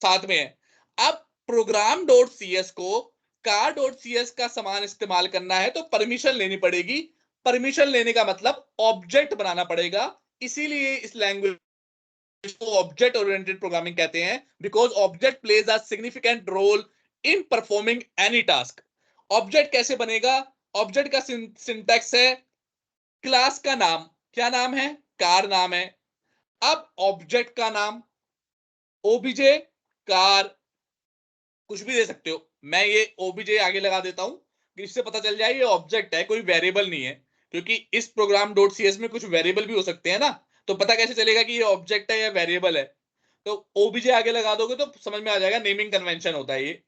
साथ में है। अब प्रोग्राम डॉट सी एस को कार डॉट सी एस का समान इस्तेमाल करना है तो परमिशन लेनी पड़ेगी। परमिशन लेने का मतलब ऑब्जेक्ट बनाना पड़ेगा। इसीलिए इस लैंग्वेज इसको ऑब्जेक्ट ओरिएंटेड प्रोग्रामिंग कहते हैं, because object plays a significant role in performing any task. Object कैसे बनेगा? ऑब्जेक्ट का सिंटैक्स है क्लास का नाम। क्या नाम है? कार नाम है। अब ऑब्जेक्ट का नाम ओबीजे कार, कुछ भी दे सकते हो। मैं ये ओबीजे आगे लगा देता हूं कि इससे पता चल जाए ये ऑब्जेक्ट है, कोई वेरिएबल नहीं है, क्योंकि इस प्रोग्राम डॉट सीएस में कुछ वेरिएबल भी हो सकते हैं ना। तो पता कैसे चलेगा कि ये ऑब्जेक्ट है या वेरिएबल है? तो ओबीजे आगे लगा दोगे तो समझ में आ जाएगा, नेमिंग कन्वेंशन होता है ये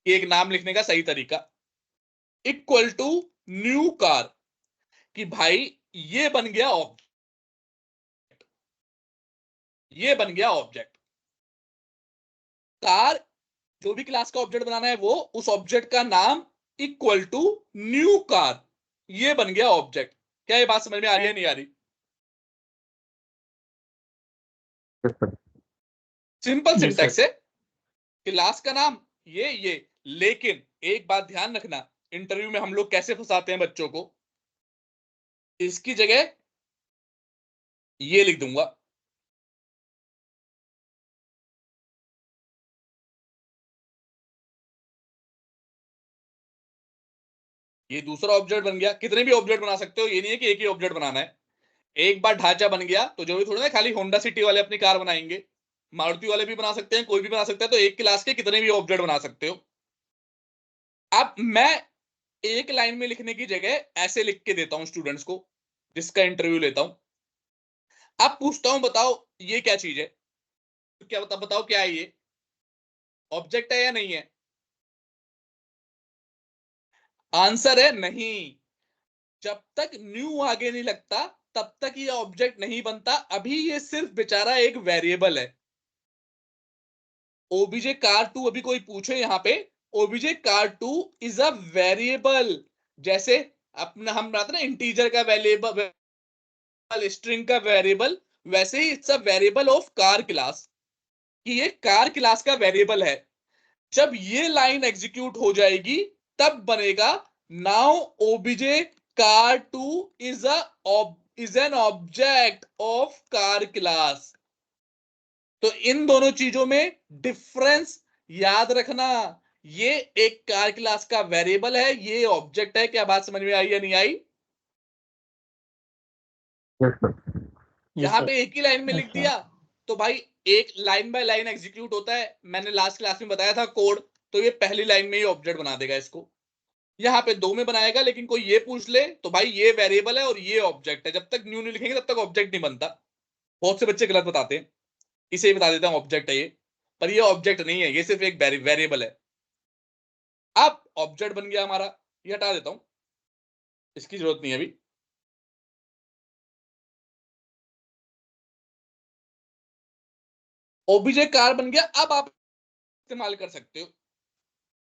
एक नाम लिखने का सही तरीका। इक्वल टू न्यू कार, कि भाई ये बन गया ऑब्जेक्ट, ये बन गया ऑब्जेक्ट। कार, जो भी क्लास का ऑब्जेक्ट बनाना है वो उस ऑब्जेक्ट का नाम इक्वल टू न्यू कार, ये बन गया ऑब्जेक्ट। क्या ये बात समझ में आ रही है, नहीं आ रही? Yes, sir. Simple yes syntax sir. है, क्लास का नाम ये। लेकिन एक बात ध्यान रखना, इंटरव्यू में हम लोग कैसे फंसाते हैं बच्चों को। इसकी जगह ये लिख दूंगा, ये दूसरा ऑब्जेक्ट बन गया। कितने भी ऑब्जेक्ट बना सकते हो, ये नहीं है कि एक ही ऑब्जेक्ट बनाना है। एक बार ढांचा बन गया तो जरूरी थोड़ा ना खाली होंडा सिटी वाले अपनी कार बनाएंगे, मारुति वाले भी बना सकते हैं, कोई भी बना सकता है। तो एक क्लास के कितने भी ऑब्जेक्ट बना सकते हो। अब मैं एक लाइन में लिखने की जगह ऐसे लिख के देता हूं स्टूडेंट्स को जिसका इंटरव्यू लेता हूं। अब पूछता हूं बताओ ये क्या चीज है? क्या बताओ क्या है ये? ऑब्जेक्ट है या नहीं है? आंसर है नहीं। जब तक न्यू आगे नहीं लगता तब तक ये ऑब्जेक्ट नहीं बनता। अभी ये सिर्फ बेचारा एक वेरिएबल है। ओबीजे कार टू, अभी कोई पूछे यहां पे, OBJ car two is a variable. जैसे अपना हम बनाते ना इंटीजर का वेरिएबल, स्ट्रिंग का वेरिएबल, वैसे ही it's a variable of car class, कि ये कार क्लास का वेरिएबल है। जब ये लाइन एग्जीक्यूट हो जाएगी तब बनेगा now OBJ car two is is an object of car class. तो इन दोनों चीजों में डिफरेंस याद रखना। ये एक कार क्लास का वेरिएबल है, ये ऑब्जेक्ट है। क्या बात समझ में आई या नहीं आई? Yes, sir. यस यहां सर। पे एक ही लाइन में लिख अच्छा दिया तो भाई एक लाइन बाय लाइन एग्जीक्यूट होता है। मैंने लास्ट क्लास में बताया था कोड, तो ये पहली लाइन में ही ऑब्जेक्ट बना देगा इसको। यहाँ पे दो में बनाएगा, लेकिन कोई ये पूछ ले तो भाई ये वेरिएबल है और ये ऑब्जेक्ट है। जब तक न्यू नहीं लिखेंगे तब तक ऑब्जेक्ट नहीं बनता। बहुत से बच्चे गलत बताते हैं, इसे ही बता देते हैं ऑब्जेक्ट है ये, पर ये ऑब्जेक्ट नहीं है, ये सिर्फ एक वेरिएबल है। अब ऑब्जेक्ट बन गया हमारा, ये हटा देता हूं, इसकी जरूरत नहीं है अभी। ओबीजे कार बन गया। अब आप इस्तेमाल कर सकते हो,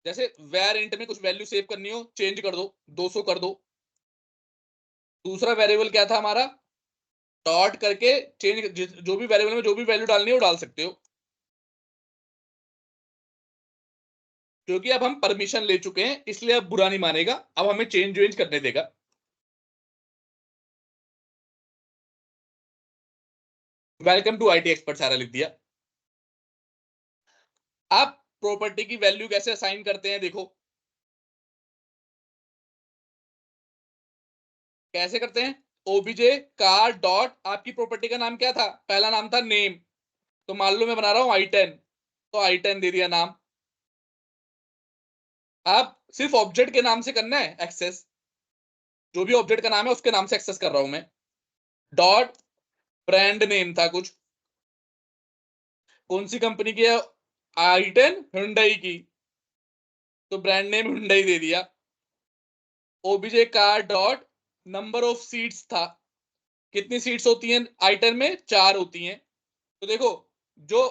जैसे वेर इंट में कुछ वैल्यू सेव करनी हो, चेंज कर दो, 200 कर दो। दूसरा वेरिएबल क्या था हमारा? डॉट करके चेंज, जो भी वेरिएबल में जो भी वैल्यू डालनी है वो डाल सकते हो। क्योंकि अब हम परमिशन ले चुके हैं, इसलिए अब बुरा नहीं मानेगा, अब हमें चेंज करने देगा। वेलकम टू आईटी एक्सपर्ट सारा लिख दिया। आप प्रॉपर्टी की वैल्यू कैसे असाइन करते हैं, देखो कैसे करते हैं। ओबीजे कार डॉट, आपकी प्रॉपर्टी का नाम क्या था, पहला नाम था नेम, तो मान लो मैं बना रहा हूं i10, तो i10 दे दिया नाम। अब सिर्फ ऑब्जेक्ट के नाम से करना है एक्सेस, जो भी ऑब्जेक्ट का नाम है उसके नाम से एक्सेस कर रहा हूं मैं। डॉट ब्रांड नेम था कुछ, कौन सी कंपनी की है, i10 हुंडई की, तो ब्रांड नेम हुंडई दे दिया। OBJ car dot number of seats था, कितनी सीट्स होती हैं i10 में, 4 होती हैं। तो देखो जो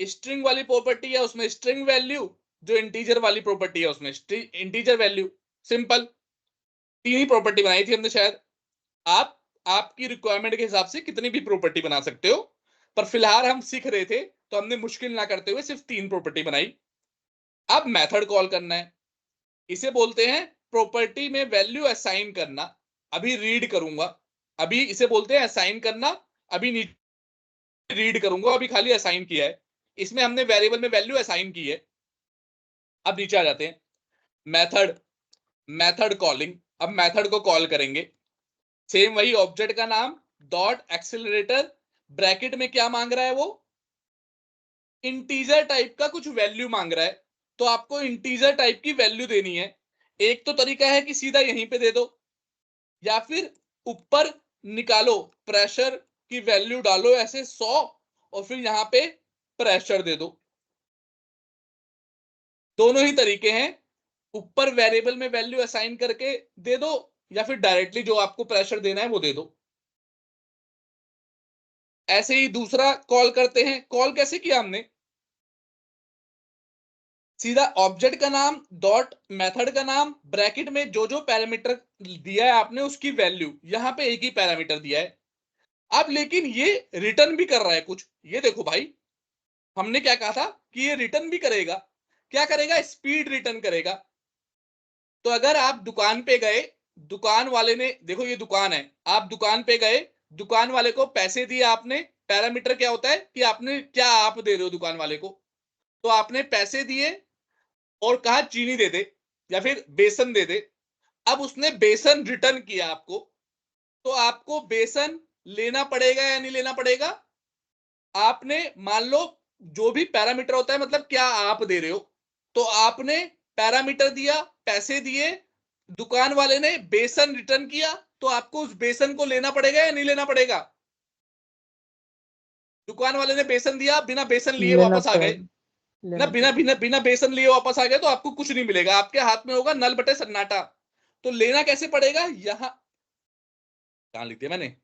स्ट्रिंग वाली प्रॉपर्टी है उसमें स्ट्रिंग वैल्यू, जो इंटीजर वाली प्रॉपर्टी है उसमें इंटीजर वैल्यू। सिंपल, 3 ही प्रॉपर्टी बनाई थी हमने शायद। आप आपकी रिक्वायरमेंट के हिसाब से कितनी भी प्रॉपर्टी बना सकते हो, पर फिलहाल हम सीख रहे थे तो हमने मुश्किल ना करते हुए सिर्फ 3 प्रॉपर्टी बनाई। अब मेथड कॉल करना है, इसे बोलते हैं प्रॉपर्टी में वैल्यू असाइन करना। अभी रीड करूंगा, अभी इसे बोलते हैं असाइन करना, अभी रीड करूंगा, अभी खाली असाइन किया है, इसमें हमने वेरिएबल में वैल्यू असाइन की है। अब नीचे आ जाते हैं, मेथड, मेथड कॉलिंग। अब मेथड को कॉल करेंगे, सेम वही ऑब्जेक्ट का नाम डॉट एक्सेलरेटर, ब्रैकेट में क्या मांग रहा है वो, इंटीजर टाइप का कुछ वैल्यू मांग रहा है, तो आपको इंटीजर टाइप की वैल्यू देनी है। एक तो तरीका है कि सीधा यहीं पे दे दो, या फिर ऊपर निकालो, प्रेशर की वैल्यू डालो ऐसे 100 और फिर यहां पे प्रेशर दे दो। दोनों ही तरीके हैं, ऊपर वेरिएबल में वैल्यू असाइन करके दे दो, या फिर डायरेक्टली जो आपको प्रेशर देना है वो दे दो। ऐसे ही दूसरा कॉल करते हैं, कॉल कैसे किया हमने, सीधा ऑब्जेक्ट का नाम डॉट मेथड का नाम, ब्रैकेट में जो जो पैरामीटर दिया है आपने उसकी वैल्यू, यहां पे एक ही पैरामीटर दिया है। अब लेकिन ये रिटर्न भी कर रहा है कुछ, ये देखो भाई, हमने क्या कहा था कि ये रिटर्न भी करेगा, क्या करेगा, स्पीड रिटर्न करेगा। तो अगर आप दुकान पे गए, दुकान वाले ने, देखो ये दुकान है, आप दुकान पे गए, दुकान वाले को पैसे दिए आपने, पैरामीटर क्या होता है कि आपने क्या आप दे रहे हो दुकान वाले को, तो आपने पैसे दिए और कहा चीनी दे दे या फिर बेसन दे दे। अब उसने बेसन रिटर्न किया आपको, तो आपको बेसन लेना पड़ेगा या नहीं लेना पड़ेगा। आपने मान लो जो भी पैरामीटर होता है, मतलब क्या आप दे रहे हो, तो आपने पैरामीटर दिया, पैसे दिए, दुकान वाले ने बेसन रिटर्न किया, तो आपको उस बेसन को लेना पड़ेगा या नहीं लेना पड़ेगा। दुकान वाले ने बेसन दिया, बिना बेसन लिए लेना वापस आ गए ना, लेना बिना बिना बिना बेसन लिए वापस आ गए तो आपको कुछ नहीं मिलेगा, आपके हाथ में होगा नल बटे सन्नाटा। तो लेना कैसे पड़ेगा, यहां कहां लिख दिया मैंने,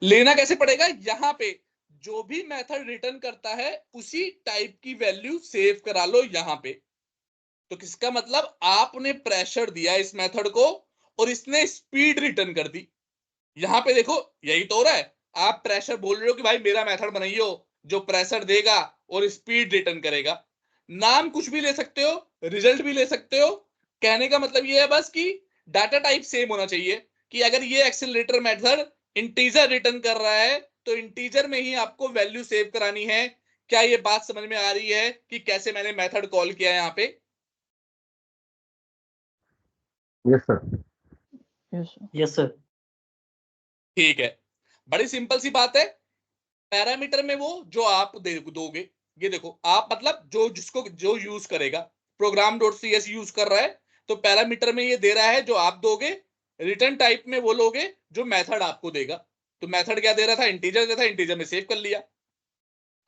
लेना कैसे पड़ेगा, यहां पे जो भी मेथड रिटर्न करता है उसी टाइप की वैल्यू सेव करा लो यहां पे। तो किसका मतलब, आपने प्रेशर दिया इस मेथड को और इसने स्पीड रिटर्न कर दी। यहां पे देखो यही तो हो रहा है, आप प्रेशर बोल रहे हो कि भाई मेरा मेथड बनाइयो जो प्रेशर देगा और स्पीड रिटर्न करेगा। नाम कुछ भी ले सकते हो, रिजल्ट भी ले सकते हो, कहने का मतलब ये है बस कि डाटा टाइप सेम होना चाहिए, कि अगर ये एक्सेलरेटर मेथड इंटीजर रिटर्न कर रहा है तो इंटीजर में ही आपको वैल्यू सेव करानी है। क्या ये बात समझ में आ रही है कि कैसे मैंने मेथड कॉल किया है यहाँ पे। Yes sir. Yes yes sir. ठीक है, बड़ी सिंपल सी बात है। पैरामीटर में वो जो आप दे दोगे, ये देखो आप मतलब जो जिसको जो यूज करेगा, program dot C S use कर रहा है, तो पैरामीटर में ये दे रहा है जो आप दोगे, रिटर्न टाइप में वो लोगे जो मेथड आपको देगा। तो मेथड क्या दे रहा था, इंटीजर दे था, इंटीजर में सेव कर लिया।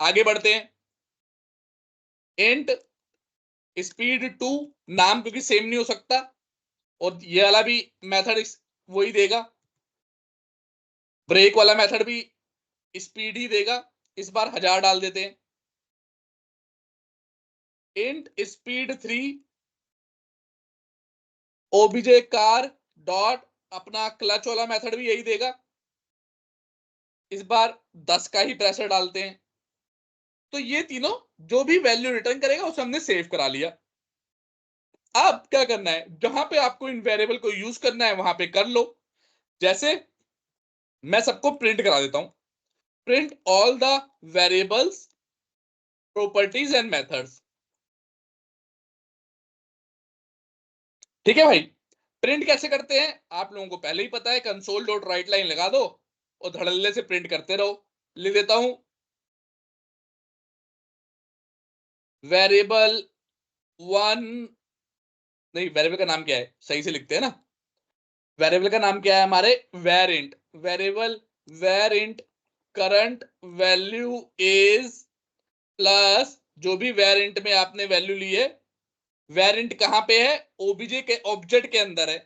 आगे बढ़ते हैं, इंट स्पीड टू, नाम क्योंकि सेम नहीं हो सकता, और ये वाला भी मेथड वही देगा, ब्रेक वाला मेथड भी स्पीड ही देगा। इस बार 1000 डाल देते हैं, int speed 3, OBJ car dot, अपना क्लच वाला मेथड भी यही देगा। इस बार 10 का ही प्रेशर डालते हैं, तो ये तीनों जो भी वैल्यू रिटर्न करेगा उसे हमने सेव करा लिया। अब क्या करना है, जहां पे आपको इन वेरिएबल को यूज करना है वहां पे कर लो। जैसे मैं सबको प्रिंट करा देता हूं, print all the variables properties and methods. ठीक है भाई, प्रिंट कैसे करते हैं आप लोगों को पहले ही पता है, कंसोल डॉट राइट लाइन लगा दो और धड़ल्ले से प्रिंट करते रहो। लिख देता हूं वेरिएबल 1, नहीं वेरिएबल का नाम क्या है, सही से लिखते हैं ना, वेरिएबल का नाम क्या है हमारे, variant. Variable variant current value is plus जो भी वेरिएंट में आपने वैल्यू ली है, वेरिएंट कहां पे है, ओबीजे के ऑब्जेक्ट के अंदर है,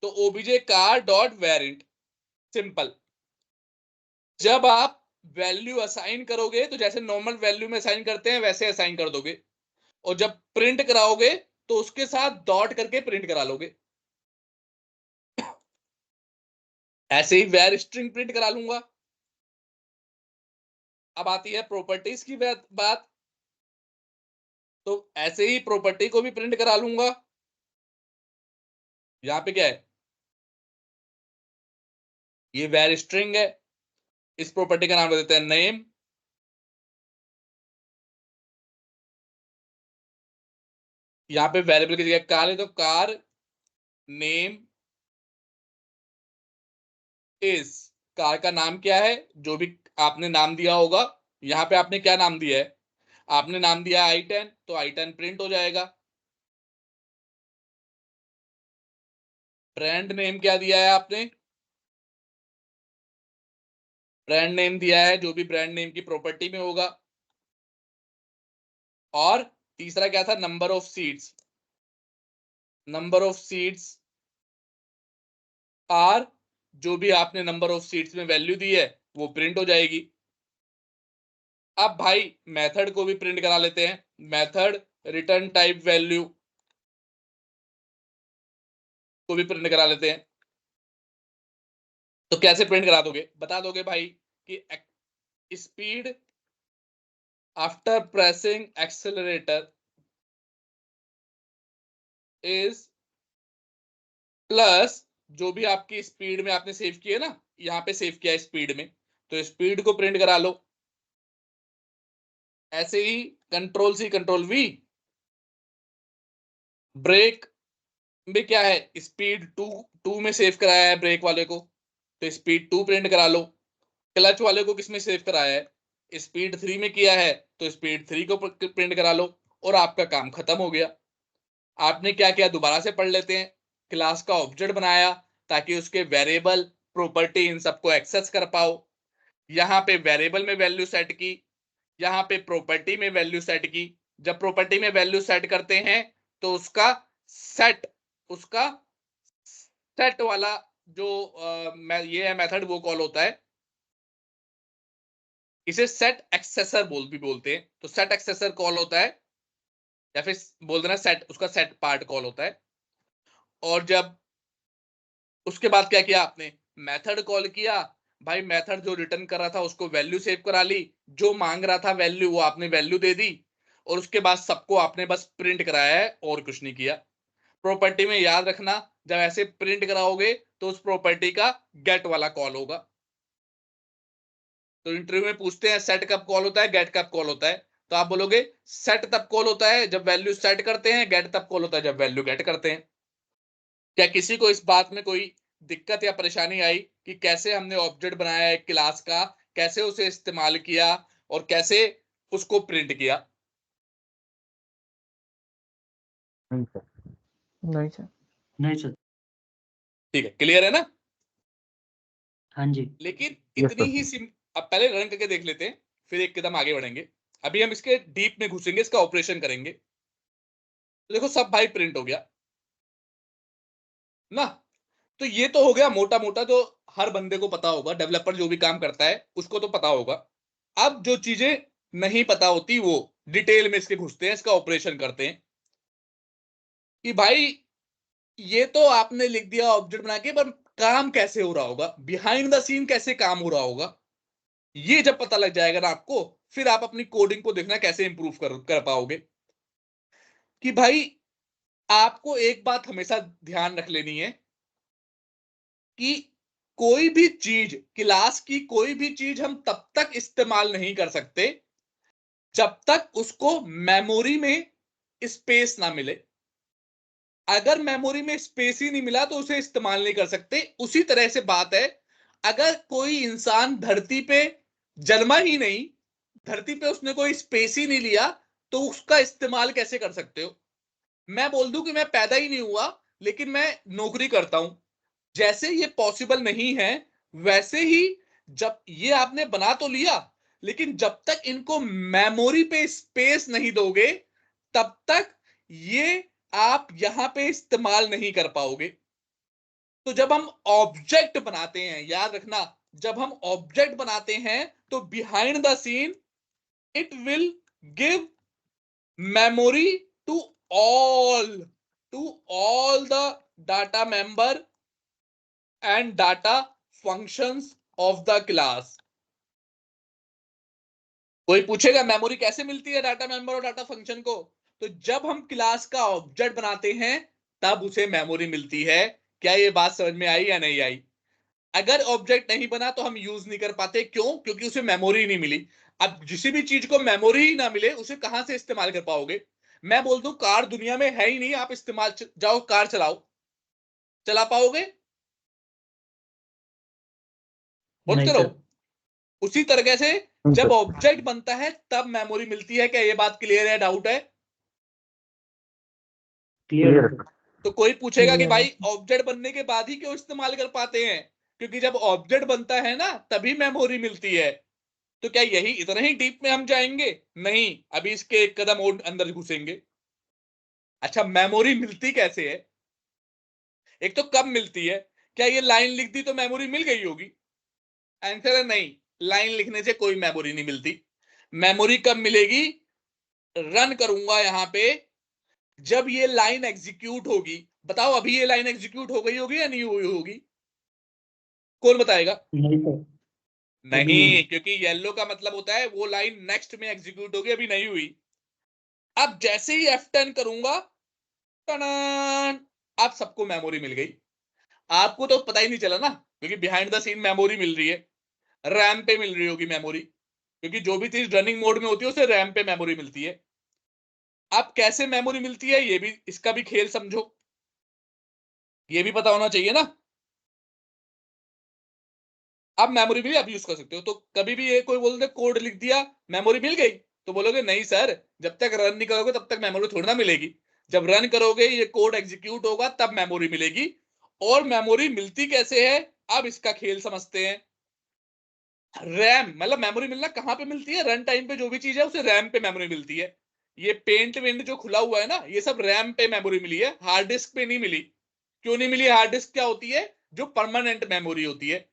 तो OBJ car dot variant. Simple. जब आप वैल्यू असाइन करोगे तो जैसे नॉर्मल वैल्यू में असाइन करते हैं वैसे असाइन कर दोगे, और जब प्रिंट कराओगे तो उसके साथ डॉट करके प्रिंट करा लोगे। ऐसे ही वेर स्ट्रिंग प्रिंट करा लूंगा। अब आती है प्रॉपर्टीज की बात, तो ऐसे ही प्रॉपर्टी को भी प्रिंट करा लूंगा। यहां पे क्या है, ये वेर स्ट्रिंग है, इस प्रॉपर्टी का नाम दे देते हैं नेम। यहां पे वेरिएबल की जगह कार है तो कार नेम इज, कार का नाम क्या है, जो भी आपने नाम दिया होगा। यहां पे आपने क्या नाम दिया है, आपने नाम दिया i10, तो i10 प्रिंट हो जाएगा। ब्रांड नेम क्या दिया है आपने, ब्रांड नेम दिया है जो भी ब्रांड नेम की प्रॉपर्टी में होगा। और तीसरा क्या था, number of seats. Number of seats are, जो भी आपने नंबर ऑफ सीट्स में वैल्यू दी है वो प्रिंट हो जाएगी। अब भाई मेथड को भी प्रिंट करा लेते हैं, मेथड रिटर्न टाइप वैल्यू को भी प्रिंट करा लेते हैं। तो कैसे प्रिंट करा दोगे, बता दोगे भाई कि speed after pressing accelerator is plus जो भी आपकी स्पीड में आपने सेव किया ना, यहां पे सेव किया है स्पीड में, तो स्पीड को प्रिंट करा लो। ऐसे ही control C control V, break में क्या है, स्पीड 2 में सेव कराया है ब्रेक वाले को, तो स्पीड 2 प्रिंट करा लो। क्लच वाले को किसमें सेव कराया है, स्पीड 3 में किया है, तो स्पीड 3 को प्रिंट करा लो और आपका काम खत्म हो गया। आपने क्या किया, दोबारा से पढ़ लेते हैं। क्लास का ऑब्जेक्ट बनाया ताकि उसके वेरिएबल प्रॉपर्टी इन सबको एक्सेस कर पाओ। यहाँ पे वेरिएबल में वैल्यू सेट की, यहाँ पे प्रॉपर्टी में वैल्यू सेट की। जब प्रॉपर्टी में वैल्यू सेट करते हैं तो उसका सेट वाला जो ये है मेथड, वो कॉल होता है, इसे सेट एक्सेसर भी बोलते हैं। तो सेट एक्सेसर कॉल होता है, या फिर बोल देना सेट, उसका सेट पार्ट कॉल होता है। और जब उसके बाद क्या किया आपने, मेथड कॉल किया, भाई मेथड जो रिटर्न कर रहा था उसको वैल्यू सेव करा ली, जो मांग रहा था वैल्यू वो आपने वैल्यू दे दी, और उसके बाद सबको आपने बस प्रिंट कराया है और कुछ नहीं किया। प्रॉपर्टी में याद रखना, जब ऐसे प्रिंट कराओगे तो उस प्रॉपर्टी का गेट वाला कॉल होगा। तो इंटरव्यू में पूछते हैं सेट कब कॉल होता है, गेट कब कॉल होता है, तो आप बोलोगे सेट तब कॉल होता है जब वैल्यू सेट करते हैं, गेट तब कॉल होता है जब वैल्यू गेट करते हैं। क्या किसी को इस बात में कोई दिक्कत या परेशानी आई कि कैसे हमने ऑब्जेक्ट बनाया एक क्लास का, कैसे उसे इस्तेमाल किया और कैसे उसको प्रिंट किया? नहीं सर। नहीं सर। नहीं सर। ठीक है, क्लियर है ना? हाँ जी। लेकिन यस इतनी सर। ही अब पहले रन करके देख लेते हैं, फिर एक कदम आगे बढ़ेंगे। अभी हम इसके डीप में घुसेंगे, इसका ऑपरेशन करेंगे। तो देखो सब भाई प्रिंट हो गया ना। तो ये तो हो गया मोटा मोटा, जो हर बंदे को पता होगा, डेवलपर जो भी काम करता है उसको तो पता होगा। अब जो चीजें नहीं पता होती वो डिटेल में इसके घुसते हैं, इसका ऑपरेशन करते हैं कि भाई ये तो आपने लिख दिया ऑब्जेक्ट बना के, पर काम कैसे हो रहा होगा, बिहाइंड द सीन कैसे काम हो रहा होगा, ये जब पता लग जाएगा ना आपको, फिर आप अपनी कोडिंग को देखना कैसे इंप्रूव कर पाओगे। कि भाई आपको एक बात हमेशा ध्यान रख लेनी है कि कोई भी चीज, क्लास की कोई भी चीज हम तब तक इस्तेमाल नहीं कर सकते जब तक उसको मेमोरी में स्पेस ना मिले। अगर मेमोरी में स्पेस ही नहीं मिला तो उसे इस्तेमाल नहीं कर सकते। उसी तरह से बात है, अगर कोई इंसान धरती पे जन्मा ही नहीं, धरती पे उसने कोई स्पेस ही नहीं लिया, तो उसका इस्तेमाल कैसे कर सकते हो? मैं बोल दूं कि मैं पैदा ही नहीं हुआ लेकिन मैं नौकरी करता हूं, जैसे ये पॉसिबल नहीं है, वैसे ही जब ये आपने बना तो लिया, लेकिन जब तक इनको मेमोरी पे स्पेस नहीं दोगे तब तक ये आप यहां पे इस्तेमाल नहीं कर पाओगे। तो जब हम ऑब्जेक्ट बनाते हैं, याद रखना, जब हम ऑब्जेक्ट बनाते हैं तो behind the seen it will give memory to all to all the data member and data functions of the class। कोई पूछेगा मेमोरी कैसे मिलती है डाटा मेंबर और डाटा फंक्शन को? तो जब हम क्लास का ऑब्जेक्ट बनाते हैं तब उसे मेमोरी मिलती है। क्या ये बात समझ में आई या नहीं आई? अगर ऑब्जेक्ट नहीं बना तो हम यूज नहीं कर पाते। क्यों? क्योंकि उसे मेमोरी नहीं मिली। अब किसी भी चीज को मेमोरी ही ना मिले उसे कहां से इस्तेमाल कर पाओगे? मैं बोल दूं कार दुनिया में है ही नहीं, आप इस्तेमाल जाओ कार चलाओ, चला पाओगे? बोलते नहीं रहो। सर। उसी तरीके से नहीं जब सर। ऑब्जेक्ट बनता है तब मेमोरी मिलती है। क्या ये बात क्लियर है? डाउट है? क्लियर क्लियर है है सर। सर। तो कोई पूछेगा कि क्लियर है भाई ऑब्जेक्ट बनने के बाद ही क्यों इस्तेमाल कर पाते हैं? क्योंकि जब ऑब्जेक्ट बनता है ना तभी मेमोरी मिलती है। तो क्या यही इतना ही डीप में हम जाएंगे? नहीं, अभी इसके एक कदम और अंदर घुसेंगे। अच्छा, मेमोरी मिलती कैसे है? एक तो कब मिलती है? क्या ये लाइन लिख दी तो मेमोरी मिल गई होगी? आंसर है नहीं, लाइन लिखने से कोई मेमोरी नहीं मिलती। मेमोरी कब मिलेगी? रन करूंगा यहां पे, जब ये लाइन एग्जीक्यूट होगी। बताओ अभी ये लाइन एग्जीक्यूट हो गई होगी या नहीं हुई होगी? कौन बताएगा? नहीं सर। अभी नहीं। नहीं, क्योंकि येलो का मतलब होता है वो लाइन नेक्स्ट में एग्जीक्यूट होगी, अभी नहीं हुई। अब जैसे ही F10 करूंगा, टनन, आप सबको मेमोरी मिल गई। आपको तो पता ही नहीं चला ना, क्योंकि बिहाइंड द सीन मेमोरी मिल रही है। रैम पे मिल रही होगी मेमोरी, क्योंकि जो भी चीज रनिंग मोड में होती है उसे रैम पे मेमोरी मिलती है। अब कैसे मेमोरी मिलती है ये भी, इसका भी खेल समझो, ये भी पता होना चाहिए ना। अब मेमोरी मिली, अब यूज कर सकते हो। तो कभी भी ये कोई बोलते कोड लिख दिया मेमोरी मिल गई, तो बोलोगे नहीं सर, जब तक रन नहीं करोगे तब तक मेमोरी थोड़ी ना मिलेगी। जब रन करोगे ये कोड एग्जीक्यूट होगा तब मेमोरी मिलेगी। और मेमोरी मिलती कैसे है, अब इसका खेल समझते हैं। रैम मतलब मेमोरी मिलना कहां पे मिलती है? रन टाइम पे जो भी चीज है उसे रैम पे मेमोरी मिलती है। ये पेंट वेंट जो खुला हुआ है ना, ये सब रैम पे मेमोरी मिली है, हार्ड डिस्क पे नहीं मिली। क्यों नहीं मिली? हार्ड डिस्क क्या होती है? जो परमानेंट मेमोरी होती है।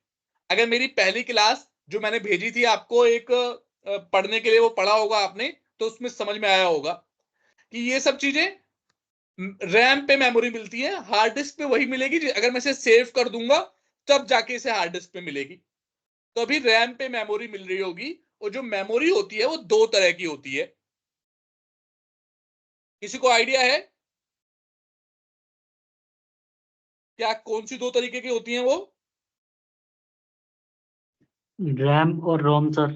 अगर मेरी पहली क्लास जो मैंने भेजी थी आपको एक पढ़ने के लिए, वो पढ़ा होगा आपने, तो उसमें समझ में आया होगा कि ये सब चीजें रैम पे मेमोरी मिलती है, हार्ड डिस्क पे वही मिलेगी अगर मैं इसे सेव कर दूंगा तब जाके इसे हार्ड डिस्क पे मिलेगी। तो अभी रैम पे मेमोरी मिल रही होगी। और जो मेमोरी होती है वो दो तरह की होती है। किसी को आइडिया है क्या कौन सी दो तरीके की होती हैं वो? रैम और रोम सर।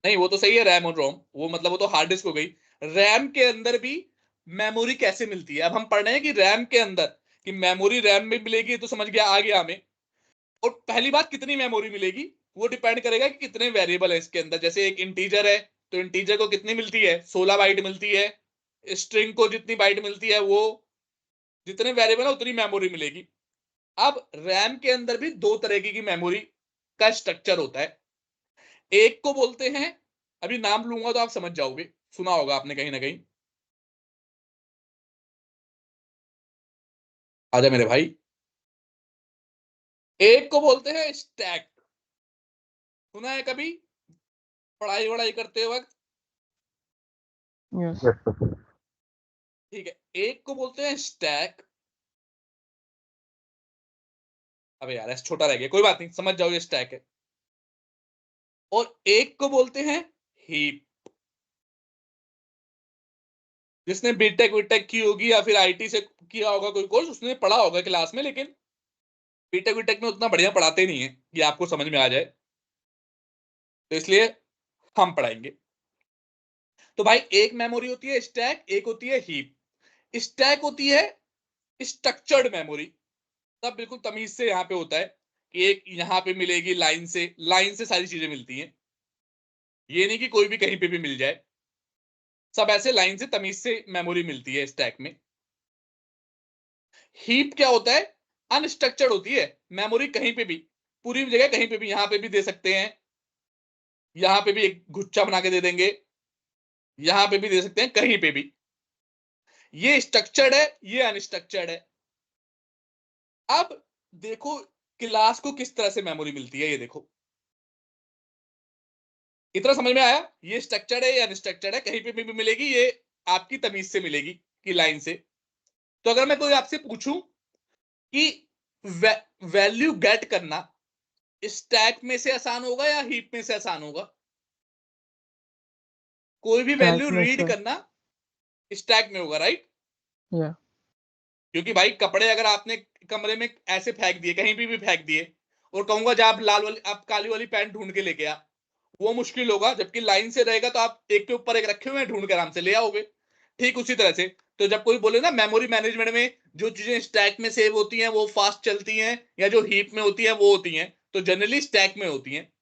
नहीं, वो तो सही है, रैम और रोम, वो मतलब वो तो हार्ड डिस्क हो गई। रैम के अंदर भी मेमोरी कैसे मिलती है? अब हम पढ़ रहे हैं कि रैम के अंदर, कि मेमोरी रैम में मिलेगी, तो समझ गया, आ गया हमें। और पहली बात, कितनी मेमोरी मिलेगी वो डिपेंड करेगा कि कितने वेरिएबल है इसके अंदर। जैसे एक इंटीजर है तो इंटीजर को कितनी मिलती है? 16 बाइट मिलती है। स्ट्रिंग को जितनी बाइट मिलती है, वो जितने वेरिएबल है उतनी मेमोरी मिलेगी। अब रैम के अंदर भी दो तरह की मेमोरी का स्ट्रक्चर होता है। एक को बोलते हैं, अभी नाम लूंगा तो आप समझ जाओगे, सुना होगा आपने कहीं ना कहीं। आजा मेरे भाई। एक को बोलते हैं स्टैक। सुना है कभी पढ़ाई वढ़ाई करते वक्त? यस। Yes sir. ठीक है, एक को बोलते हैं स्टैक। अबे यार ऐसा छोटा रह गया, कोई बात नहीं, समझ जाओ ये स्टैक है। और एक को बोलते हैं हीप। जिसने बीटेक वीटेक की होगी या फिर आईटी से किया होगा कोई कोर्स, उसने पढ़ा होगा क्लास में, लेकिन बीटेक वीटेक में उतना बढ़िया पढ़ाते नहीं है ये आपको समझ में आ जाए, तो इसलिए हम पढ़ाएंगे। तो भाई एक मेमोरी होती है स्टैक, एक होती है हीप। स्टैक होती है स्ट्रक्चर्ड मेमोरी, तब बिल्कुल तमीज से यहां पे होता है कि एक यहां पे मिलेगी लाइन से सारी चीजें मिलती हैं, ये नहीं कि कोई भी कहीं पे भी मिल जाए, सब ऐसे लाइन से तमीज से मेमोरी मिलती है स्टैक में। हीप क्या होता है? अनस्ट्रक्चर्ड होती है मेमोरी, कहीं पे भी, पूरी जगह कहीं पे भी, यहां पे भी दे सकते हैं, यहां पे भी एक गुच्छा बना के दे देंगे, यहां पे भी दे सकते हैं, कहीं पे भी। ये स्ट्रक्चर्ड है, ये अनस्ट्रक्चर्ड है। अब देखो क्लास को किस तरह से मेमोरी मिलती है, ये देखो, इतना समझ में आया? ये स्ट्रक्चर्ड है, ये अनस्ट्रक्चर्ड है, कहीं पे भी मिलेगी, ये आपकी तमीज से मिलेगी कि लाइन से। तो अगर मैं कोई आपसे पूछूं कि वैल्यू गेट करना स्टैक में से आसान होगा या हीप में से आसान होगा? कोई भी स्टैक वैल्यू में रीड से। करना स्टैक में होगा, राइट? या क्योंकि भाई कपड़े अगर आपने कमरे में ऐसे फेंक दिए, कहीं भी फेंक दिए, और कहूंगा जब आप लाल वाली, आप काली वाली पैंट ढूंढ के लेके आ, वो मुश्किल होगा। जबकि लाइन से रहेगा तो आप एक के ऊपर एक रखे हुए हैं, ढूंढ के आराम से ले आओगे। ठीक उसी तरह से, तो जब कोई बोले ना मेमोरी मैनेजमेंट में जो चीजें स्टैक में सेव होती हैं वो फास्ट चलती हैं, या जो हीप में होती हैं वो होती हैं, तो जनरली स्टैक में होती हैं।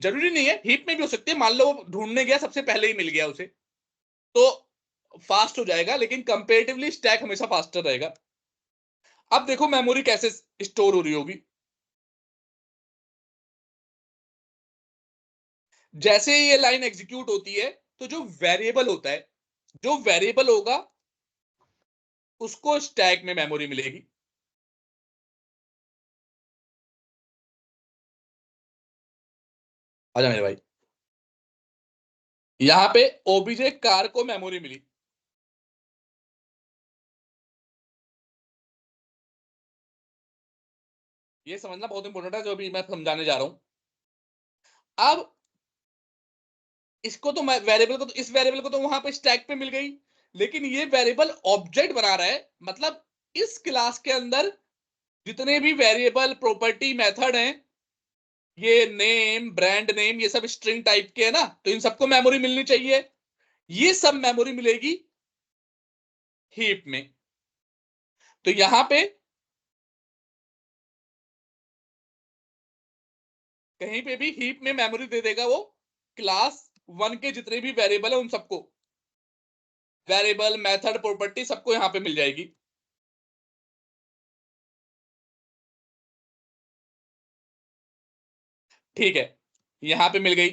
जरूरी नहीं है, हीप में भी हो सकती है। मान लो वो ढूंढने गया, सबसे पहले ही मिल गया उसे, तो फास्ट हो जाएगा, लेकिन कंपेरेटिवली स्टैक हमेशा फास्टर रहेगा। अब देखो मेमोरी कैसे स्टोर हो रही होगी। जैसे ये लाइन एग्जीक्यूट होती है, तो जो वेरिएबल होता है, जो वेरिएबल होगा उसको स्टैक में मेमोरी मिलेगी। आजा मेरे भाई, यहां पे ओबीजे कार को मेमोरी मिली, ये समझना बहुत इंपॉर्टेंट है जो अभी मैं समझाने जा रहा हूं। अब इसको तो वेरिएबल को तो, इस वेरिएबल को तो वहां पे स्टैक पे मिल गई, लेकिन ये वेरिएबल ऑब्जेक्ट बना रहा है, मतलब इस क्लास के अंदर जितने भी वेरिएबल प्रॉपर्टी मेथड हैं, ये नेम ब्रांड नेम ये सब स्ट्रिंग टाइप के है ना, तो इन सबको मेमोरी मिलनी चाहिए। ये सब मेमोरी मिलेगी हीप में। तो यहां पे कहीं पे भी हीप में मेमोरी दे देगा वो, क्लास 1 के जितने भी वेरिएबल है उन सबको, वेरिएबल मेथड प्रॉपर्टी सबको यहां पे मिल जाएगी। ठीक है, यहां पे मिल गई।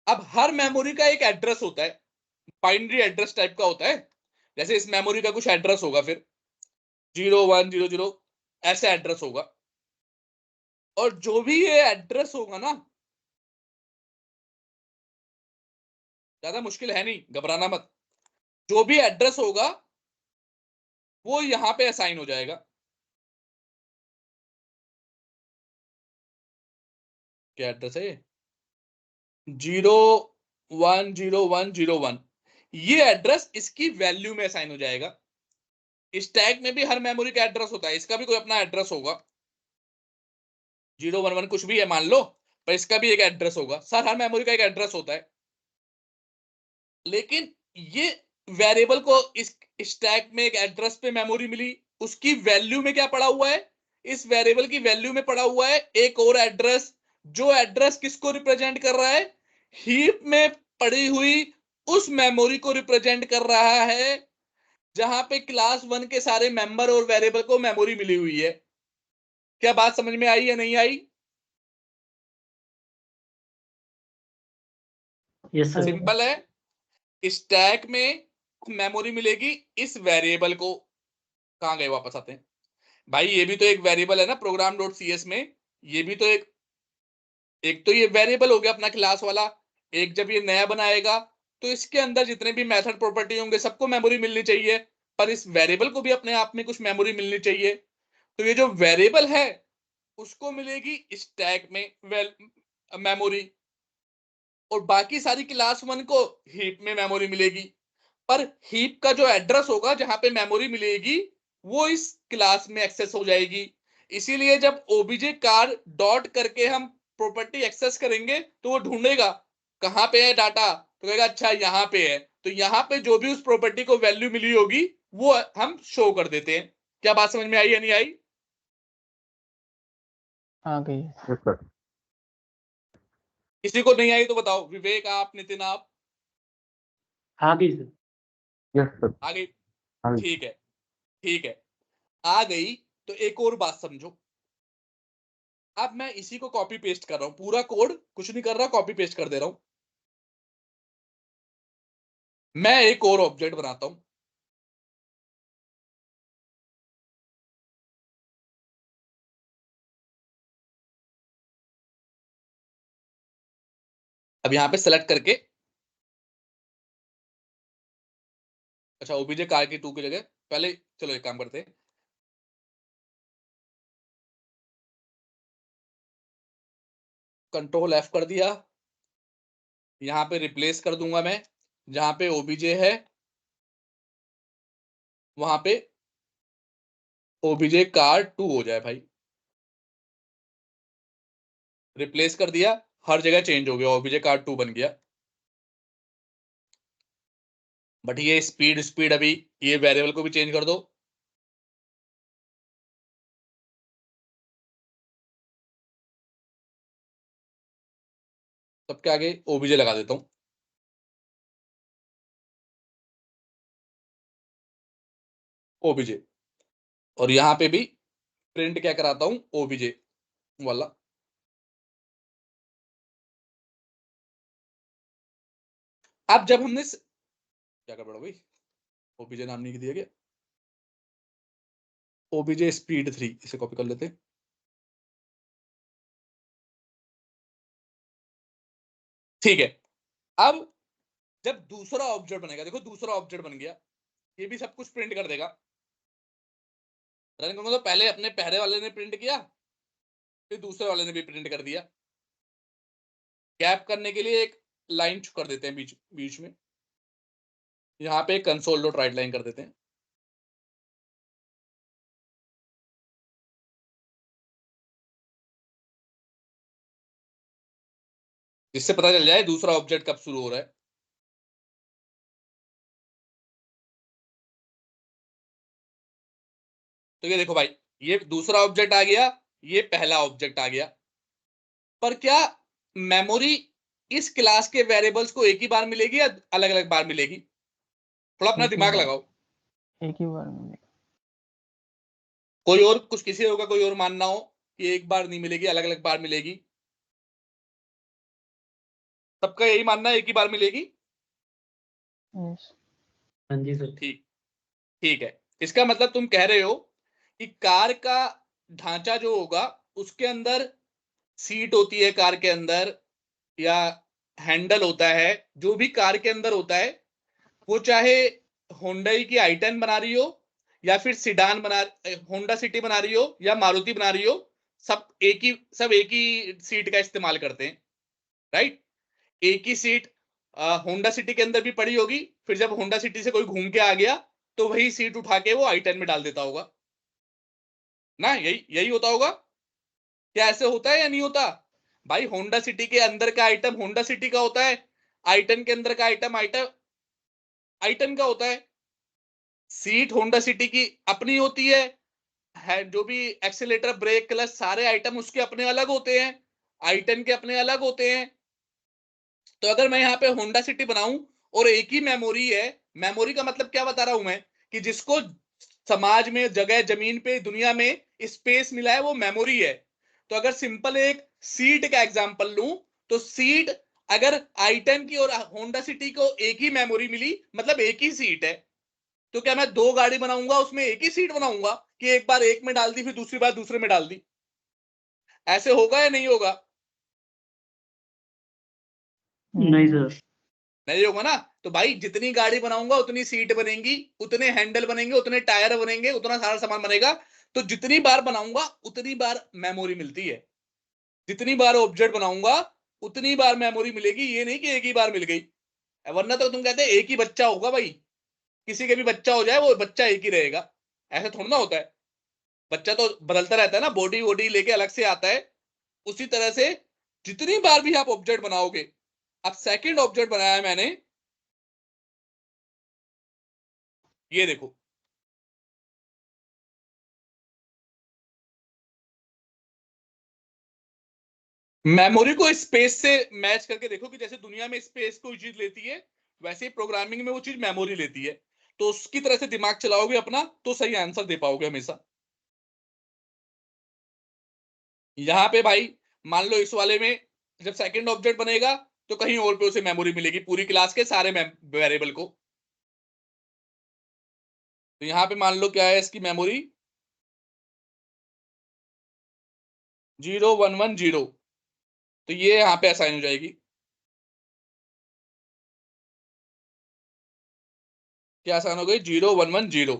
अब हर मेमोरी का एक एड्रेस होता है, बाइनरी एड्रेस टाइप का होता है। जैसे इस मेमोरी का कुछ एड्रेस होगा, फिर 0100 ऐसे एड्रेस होगा। और जो भी ये एड्रेस होगा ना, ज्यादा मुश्किल है नहीं, घबराना मत, जो भी एड्रेस होगा वो यहां पे असाइन हो जाएगा। क्या एड्रेस है ये? 010101, ये एड्रेस इसकी वैल्यू में असाइन हो जाएगा। स्टैक में भी हर मेमोरी का एड्रेस होता है, इसका भी कोई अपना एड्रेस होगा। 011 कुछ भी है मान लो, पर इसका भी एक एड्रेस होगा। सर हर मेमोरी का एक एड्रेस होता है, लेकिन ये वेरिएबल को इस स्टैक में एक एड्रेस पे मेमोरी मिली, उसकी वैल्यू में क्या पड़ा हुआ है? इस वेरिएबल की वैल्यू में पड़ा हुआ है एक और एड्रेस, जो एड्रेस किसको रिप्रेजेंट कर रहा है? हीप में पड़ी हुई उस मेमोरी को रिप्रेजेंट कर रहा है जहां पे क्लास 1 के सारे मेंबर और वेरिएबल को मेमोरी मिली हुई है। क्या बात समझ में आई या नहीं आई? Yes sir. सिंपल है, स्टैक में मेमोरी मिलेगी इस वेरिएबल को। कहां गए, वापस आते हैं भाई, ये भी तो एक वेरिएबल है ना प्रोग्राम डॉट सी एस में, ये भी तो एक तो ये वेरिएबल हो गया अपना क्लास वाला। एक जब ये नया बनाएगा तो इसके अंदर जितने भी मेथड प्रॉपर्टी होंगे सबको मेमोरी मिलनी चाहिए, पर इस वेरिएबल को भी अपने आप में कुछ मेमोरी मिलनी चाहिए। तो ये जो वेरिएबल है उसको मिलेगी स्टैक में मेमोरी, और बाकी सारी क्लास 1 को हीप में मेमोरी मिलेगी, पर हीप का जो एड्रेस होगा जहां पे मेमोरी मिलेगी वो इस क्लास में एक्सेस हो जाएगी। इसीलिए जब ओबीजे कार डॉट करके हम प्रॉपर्टी एक्सेस करेंगे तो वो ढूंढेगा कहां पे है डाटा, तो कहेगा अच्छा यहाँ पे है, तो यहाँ पे जो भी उस प्रॉपर्टी को वैल्यू मिली होगी वो हम शो कर देते हैं। क्या बात समझ में आई या नहीं आई? आ गई। Yes sir. किसी को नहीं आई तो बताओ, विवेक आप, नितिन आप। आ गई सर। Yes sir. आ गई? हाँ जी। ठीक है, ठीक है, आ गई। तो एक और बात समझो, अब मैं इसी को कॉपी पेस्ट कर रहा हूं, पूरा कोड कुछ नहीं कर रहा, कॉपी पेस्ट कर दे रहा हूं। मैं एक और ऑब्जेक्ट बनाता हूं, अब यहां पे सेलेक्ट करके, अच्छा ओबीजे कार की 2 की जगह पहले, चलो एक काम करते हैं, कंट्रोल F कर दिया, यहां पे रिप्लेस कर दूंगा मैं, जहां पे ओबीजे है वहां पे ओबीजे कार 2 हो जाए भाई। रिप्लेस कर दिया, हर जगह चेंज हो गया, ओबीजे कार 2 बन गया। बट ये स्पीड स्पीड अभी ये वेरिएबल को भी चेंज कर दो, सबके आगे ओबीजे लगा देता हूं। ओबीजे, और यहां पे भी प्रिंट क्या कराता हूं, ओबीजे वाला। अब जब हमने क्या कर पड़ा भाई, ओबीजे नाम नहीं दिया गया, ओबीजे स्पीड 3, इसे कॉपी कर लेते हैं। ठीक है, अब जब दूसरा ऑब्जेक्ट बनेगा, देखो दूसरा ऑब्जेक्ट बन गया, ये भी सब कुछ प्रिंट कर देगा। रन करूंगा तो पहले अपने पहले वाले ने प्रिंट किया, फिर दूसरे वाले ने भी प्रिंट कर दिया। गैप करने के लिए एक लाइन कर देते हैं बीच बीच में, यहाँ पे कंसोल डॉट राइट लाइन कर देते हैं। जिससे पता चल जाए दूसरा ऑब्जेक्ट कब शुरू हो रहा है। तो ये देखो भाई, ये दूसरा ऑब्जेक्ट आ गया, ये पहला ऑब्जेक्ट आ गया, पर क्या मेमोरी इस क्लास के वेरिएबल्स को एक ही बार मिलेगी या अलग अलग बार मिलेगी? थोड़ा अपना एक ही दिमाग बार, लगाओ। एक ही बार मिलेगा। कोई और कुछ किसी होगा, कोई और मानना हो कि एक बार नहीं मिलेगी, अलग अलग बार मिलेगी? सबका यही मानना है एक ही बार मिलेगी। यस। हाँ जी सर। ठीक, ठीक है, इसका मतलब तुम कह रहे हो कि कार का ढांचा जो होगा उसके अंदर सीट होती है, कार के अंदर या हैंडल होता है, जो भी कार के अंदर होता है, वो चाहे होंडई की आई10 बना रही हो या फिर सिडान बना, होंडा सिटी बना रही हो या मारुति बना रही हो, सब एक ही सीट का इस्तेमाल करते हैं, राइट? एक ही सीट होंडा सिटी के अंदर भी पड़ी होगी, फिर जब होंडा सिटी से कोई घूम के आ गया तो वही सीट उठा के वो आई10 में डाल देता होगा ना, यही यही होता होगा। क्या ऐसे होता है या नहीं होता? भाई होंडा सिटी के अंदर का आइटम होंडा सिटी का होता है, आई10 के अंदर का आइटम आई10 का होता है। सीट होंडा सिटी की अपनी होती है, जो भी एक्सीलेटर ब्रेक क्लच सारे आइटम उसके अपने अलग होते हैं, आई10 के अपने अलग होते हैं। तो अगर मैं यहाँ पे होंडा सिटी बनाऊं और एक ही मेमोरी है, मेमोरी का मतलब क्या बता रहा हूं मैं, कि जिसको समाज में जगह, जमीन पे, दुनिया में स्पेस मिला है वो मेमोरी है। तो अगर सिंपल एक सीट का एग्जांपल लूं, तो सीट अगर आई10 की और होंडा सिटी को एक ही मेमोरी मिली, मतलब एक ही सीट है, तो क्या मैं 2 गाड़ी बनाऊंगा उसमें एक ही सीट बनाऊंगा, कि एक बार एक में डाल दी फिर दूसरी बार दूसरे में डाल दी? ऐसे होगा या नहीं होगा? नहीं सर। नहीं होगा ना। तो भाई जितनी गाड़ी बनाऊंगा उतनी सीट बनेंगी, उतने हैंडल बनेंगे, उतने टायर बनेंगे, उतना सारा सामान बनेगा। तो जितनी बार बनाऊंगा उतनी बार मेमोरी मिलती है, जितनी बार ऑब्जेक्ट बनाऊंगा उतनी बार मेमोरी मिलेगी, ये नहीं कि एक ही बार मिल गई, वरना तो तुम कहते एक ही बच्चा होगा भाई, किसी के भी बच्चा हो जाए वो बच्चा एक ही रहेगा, ऐसा थोड़ा ना होता है, बच्चा तो बदलता रहता है ना, बॉडी वॉडी लेके अलग से आता है। उसी तरह से जितनी बार भी आप ऑब्जेक्ट बनाओगे, अब सेकंड ऑब्जेक्ट बनाया मैंने, ये देखो, मेमोरी को स्पेस से मैच करके देखो कि जैसे दुनिया में स्पेस कोई चीज लेती है, वैसे ही प्रोग्रामिंग में वो चीज मेमोरी लेती है, तो उसकी तरह से दिमाग चलाओगे अपना तो सही आंसर दे पाओगे हमेशा। यहां पे भाई मान लो इस वाले में जब सेकंड ऑब्जेक्ट बनेगा तो कहीं और पे उसे मेमोरी मिलेगी, पूरी क्लास के सारे वेरिएबल को। तो यहां पे मान लो क्या है इसकी मेमोरी, 0110, तो ये यहां पे असाइन हो जाएगी। क्या असाइन हो गई? 0110।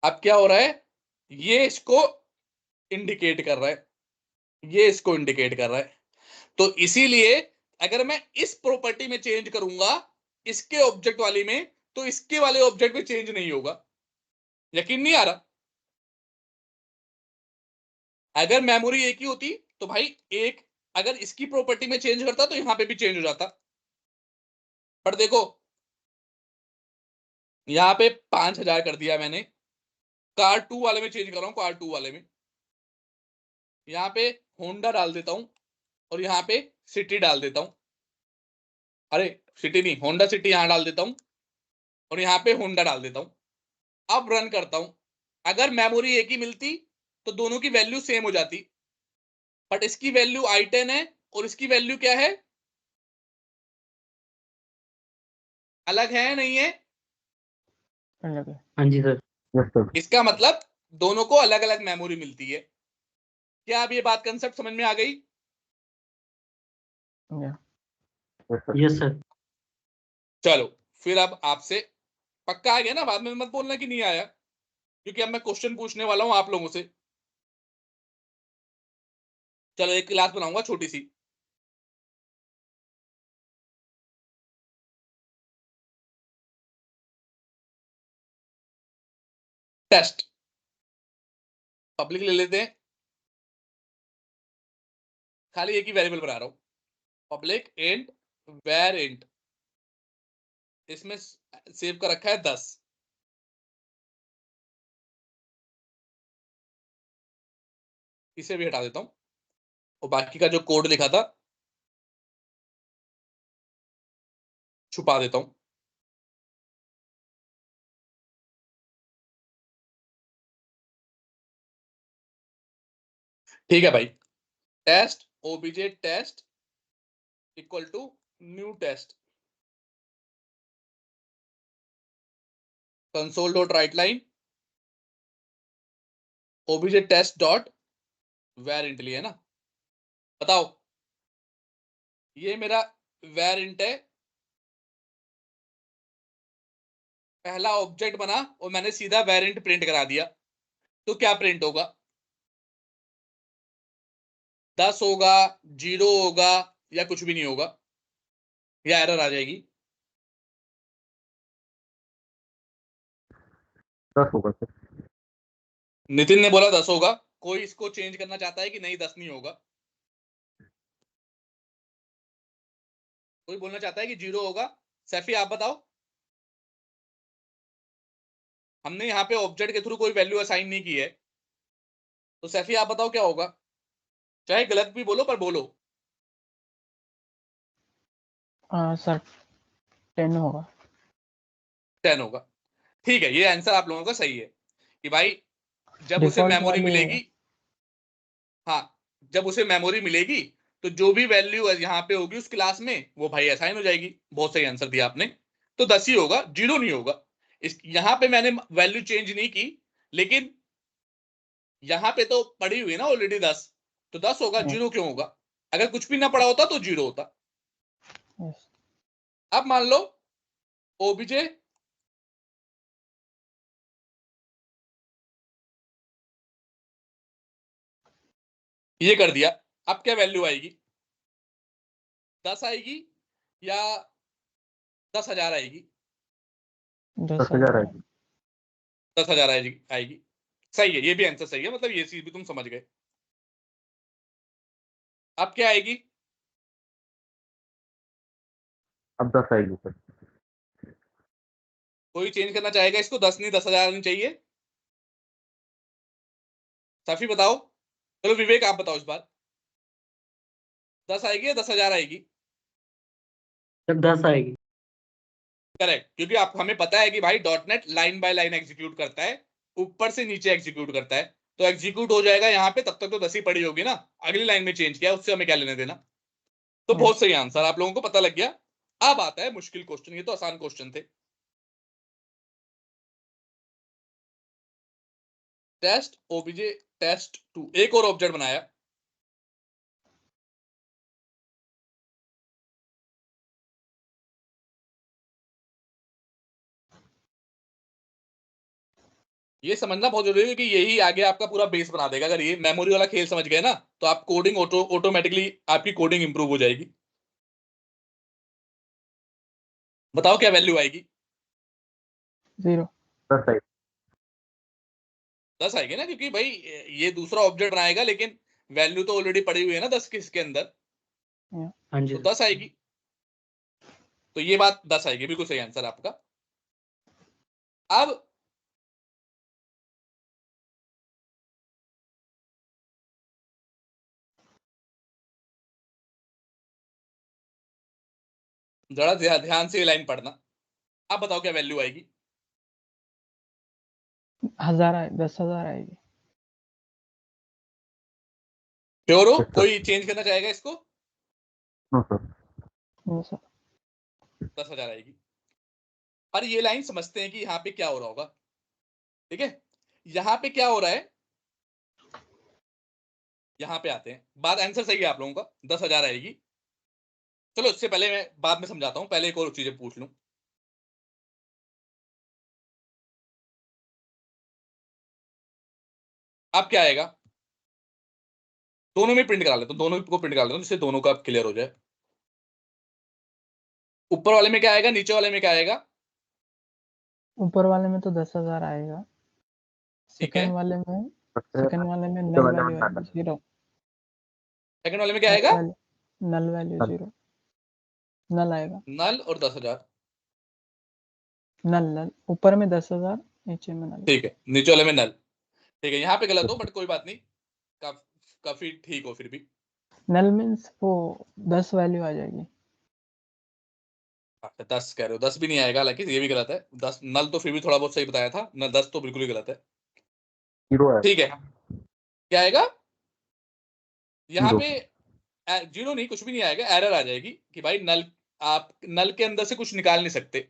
अब क्या हो रहा है, ये इसको इंडिकेट कर रहा है, ये इसको इंडिकेट कर रहा है। तो इसीलिए अगर मैं इस प्रॉपर्टी में चेंज करूंगा इसके ऑब्जेक्ट वाली में, तो इसके वाले ऑब्जेक्ट में चेंज नहीं होगा। यकीन नहीं आ रहा? अगर मेमोरी एक ही होती तो भाई एक, अगर इसकी प्रॉपर्टी में चेंज करता तो यहां पे भी चेंज हो जाता। पर देखो यहां पे 5000 कर दिया मैंने, कार 2 वाले में चेंज कर रहा हूं, कार 2 वाले में यहां पे होंडा डाल देता हूं और यहां पे सिटी डाल देता हूं, अरे सिटी नहीं, होंडा सिटी यहां डाल देता हूं और यहां पे होंडा डाल देता हूं। अब रन करता हूं, अगर मेमोरी एक ही मिलती तो दोनों की वैल्यू सेम हो जाती, बट इसकी वैल्यू i10 है और इसकी वैल्यू क्या है, अलग है नहीं है? अलग है। हाँ जी सर। Yes sir. इसका मतलब दोनों को अलग अलग मेमोरी मिलती है। क्या अब ये बात कंसेप्ट समझ में आ गई? या यस सर। Yes sir. चलो फिर अब आपसे पक्का आ गया ना, बाद में मत बोलना कि नहीं आया, क्योंकि अब मैं क्वेश्चन पूछने वाला हूं आप लोगों से। चलो एक क्लास बनाऊंगा छोटी सी, टेस्ट, पब्लिक ले लेते हैं, खाली एक ही वेरिएबल बना रहा हूं, पब्लिक इंट वेर इंट, इसमें सेव कर रखा है 10, इसे भी हटा देता हूं और बाकी का जो कोड लिखा था छुपा देता हूं। ठीक है भाई, test OBJ test equal to new test, console dot write line OBJ test dot var int लिया है ना, बताओ ये मेरा वेर इंट है, पहला ऑब्जेक्ट बना और मैंने सीधा वेर इंट प्रिंट करा दिया, तो क्या प्रिंट होगा? 10 होगा, 0 होगा, या कुछ भी नहीं होगा, या एरर आ जाएगी? 10 होगा सर। नितिन ने बोला 10 होगा, कोई इसको चेंज करना चाहता है कि नहीं 10 नहीं होगा? कोई बोलना चाहता है कि 0 होगा? सैफी आप बताओ, हमने यहाँ पे ऑब्जेक्ट के थ्रू कोई वैल्यू असाइन नहीं की है, तो सैफी आप बताओ क्या होगा, चाहे गलत भी बोलो पर बोलो। सर 10 होगा। 10 होगा, ठीक है, ये आंसर आप लोगों का सही है कि भाई जब उसे डिफॉल्ट मेमोरी वाले मिलेगी, हाँ जब उसे मेमोरी मिलेगी तो जो भी वैल्यू यहाँ पे होगी उस क्लास में वो भाई असाइन हो जाएगी। बहुत सही आंसर दिया आपने, तो 10 ही होगा, 0 नहीं होगा। इस यहाँ पे मैंने वैल्यू चेंज नहीं की, लेकिन यहाँ पे तो पड़ी हुई है ना ऑलरेडी 10, तो 10 होगा, 0 क्यों होगा? अगर कुछ भी ना पड़ा होता तो 0 होता। यस। अब मान लो ओबीजे ये कर दिया, अब क्या वैल्यू आएगी? 10 आएगी या 10,000 आएगी? 10,000 आएगी। 10,000 आएगी। सही है, ये भी आंसर सही है, मतलब ये चीज भी तुम समझ गए। अब क्या आएगी? अब 10 आएगी सर। कोई चेंज करना चाहेगा इसको? 10 नहीं 10,000 आनी चाहिए। सफी बताओ। चलो विवेक आप बताओ इस बार, 10 आएगी या 10,000 आएगी? जब 10 आएगी। करेक्ट, क्योंकि आप हमें पता है कि भाई dot net line by line execute करता है, ऊपर से नीचे एग्जीक्यूट करता है, तो एग्जीक्यूट हो जाएगा यहाँ पे, तब तक तो 10 ही पड़ी होगी ना, अगली लाइन में चेंज किया उससे हमें क्या लेने देना। तो बहुत सही आंसर, आप लोगों को पता लग गया। अब आता है मुश्किल क्वेश्चन, ये तो आसान क्वेश्चन थे। टेस्ट ओबीजे टेस्ट 2, एक और ऑब्जेक्ट बनाया, ये समझना बहुत जरूरी है कि यही आगे आपका पूरा बेस बना देगा। अगर ये मेमोरी वाला खेल समझ गए ना, तो आप कोडिंग ऑटोमेटिकली आपकी कोडिंग इंप्रूव हो जाएगी। बताओ क्या वैल्यू आएगी? 0। 10 आएगी। 10 आएगी ना, क्योंकि भाई ये दूसरा ऑब्जेक्ट बनाएगा, लेकिन वैल्यू तो ऑलरेडी पड़ी हुई है ना 10 के अंदर, हाँ जी तो सर। 10 आएगी। तो ये बात 10 आएगी, बिल्कुल सही आंसर आपका। अब जरा ध्यान से ये लाइन पढ़ना। अब बताओ क्या वैल्यू आएगी? 10,000 आएगी। श्योर हो? Yes, sir. कोई चेंज करना चाहेगा इसको? No sir. No sir. 10,000 आएगी। पर ये लाइन समझते हैं कि यहाँ पे क्या हो रहा होगा। ठीक है, यहाँ पे क्या हो रहा है, यहाँ पे आते हैं। बात आंसर सही है आप लोगों का, 10,000 आएगी। चलो इससे पहले मैं बाद में समझाता हूँ, पहले एक और चीजें पूछ लूं। अब क्या आएगा? दोनों में प्रिंट करा लेता हूं, दोनों को प्रिंट करा लेता हूं, जिससे दोनों का क्लियर हो जाए। ऊपर वाले में क्या आएगा, नीचे वाले में क्या आएगा? ऊपर वाले में तो 10,000 आएगा। ठीक है, सेकंड वाले में नल नीचे वाले वैल्यू में आएगी, 0। सेकंड वाले में क्या आएगा? Null value 0। नल आएगा। नल और 10,000। नल ऊपर में 10,000, नीचे में नल। ठीक है, नीचे वाले में नल। ठीक है, यहाँ पे गलत हो बट कोई बात नहीं, काफी ठीक हो फिर भी। नल मीन्स वो 10 वैल्यू आ जाएगी। 10 कह रहे हो, 10 भी नहीं आएगा, हालांकि ये भी गलत है। 10 नल तो फिर भी थोड़ा बहुत सही बताया था ना, 10 तो बिल्कुल ही गलत है। 0 है। ठीक है, क्या आएगा यहाँ 0। पे? 0 नहीं, कुछ भी नहीं आएगा, एरर आ जाएगी कि भाई नल, आप नल के अंदर से कुछ निकाल नहीं सकते।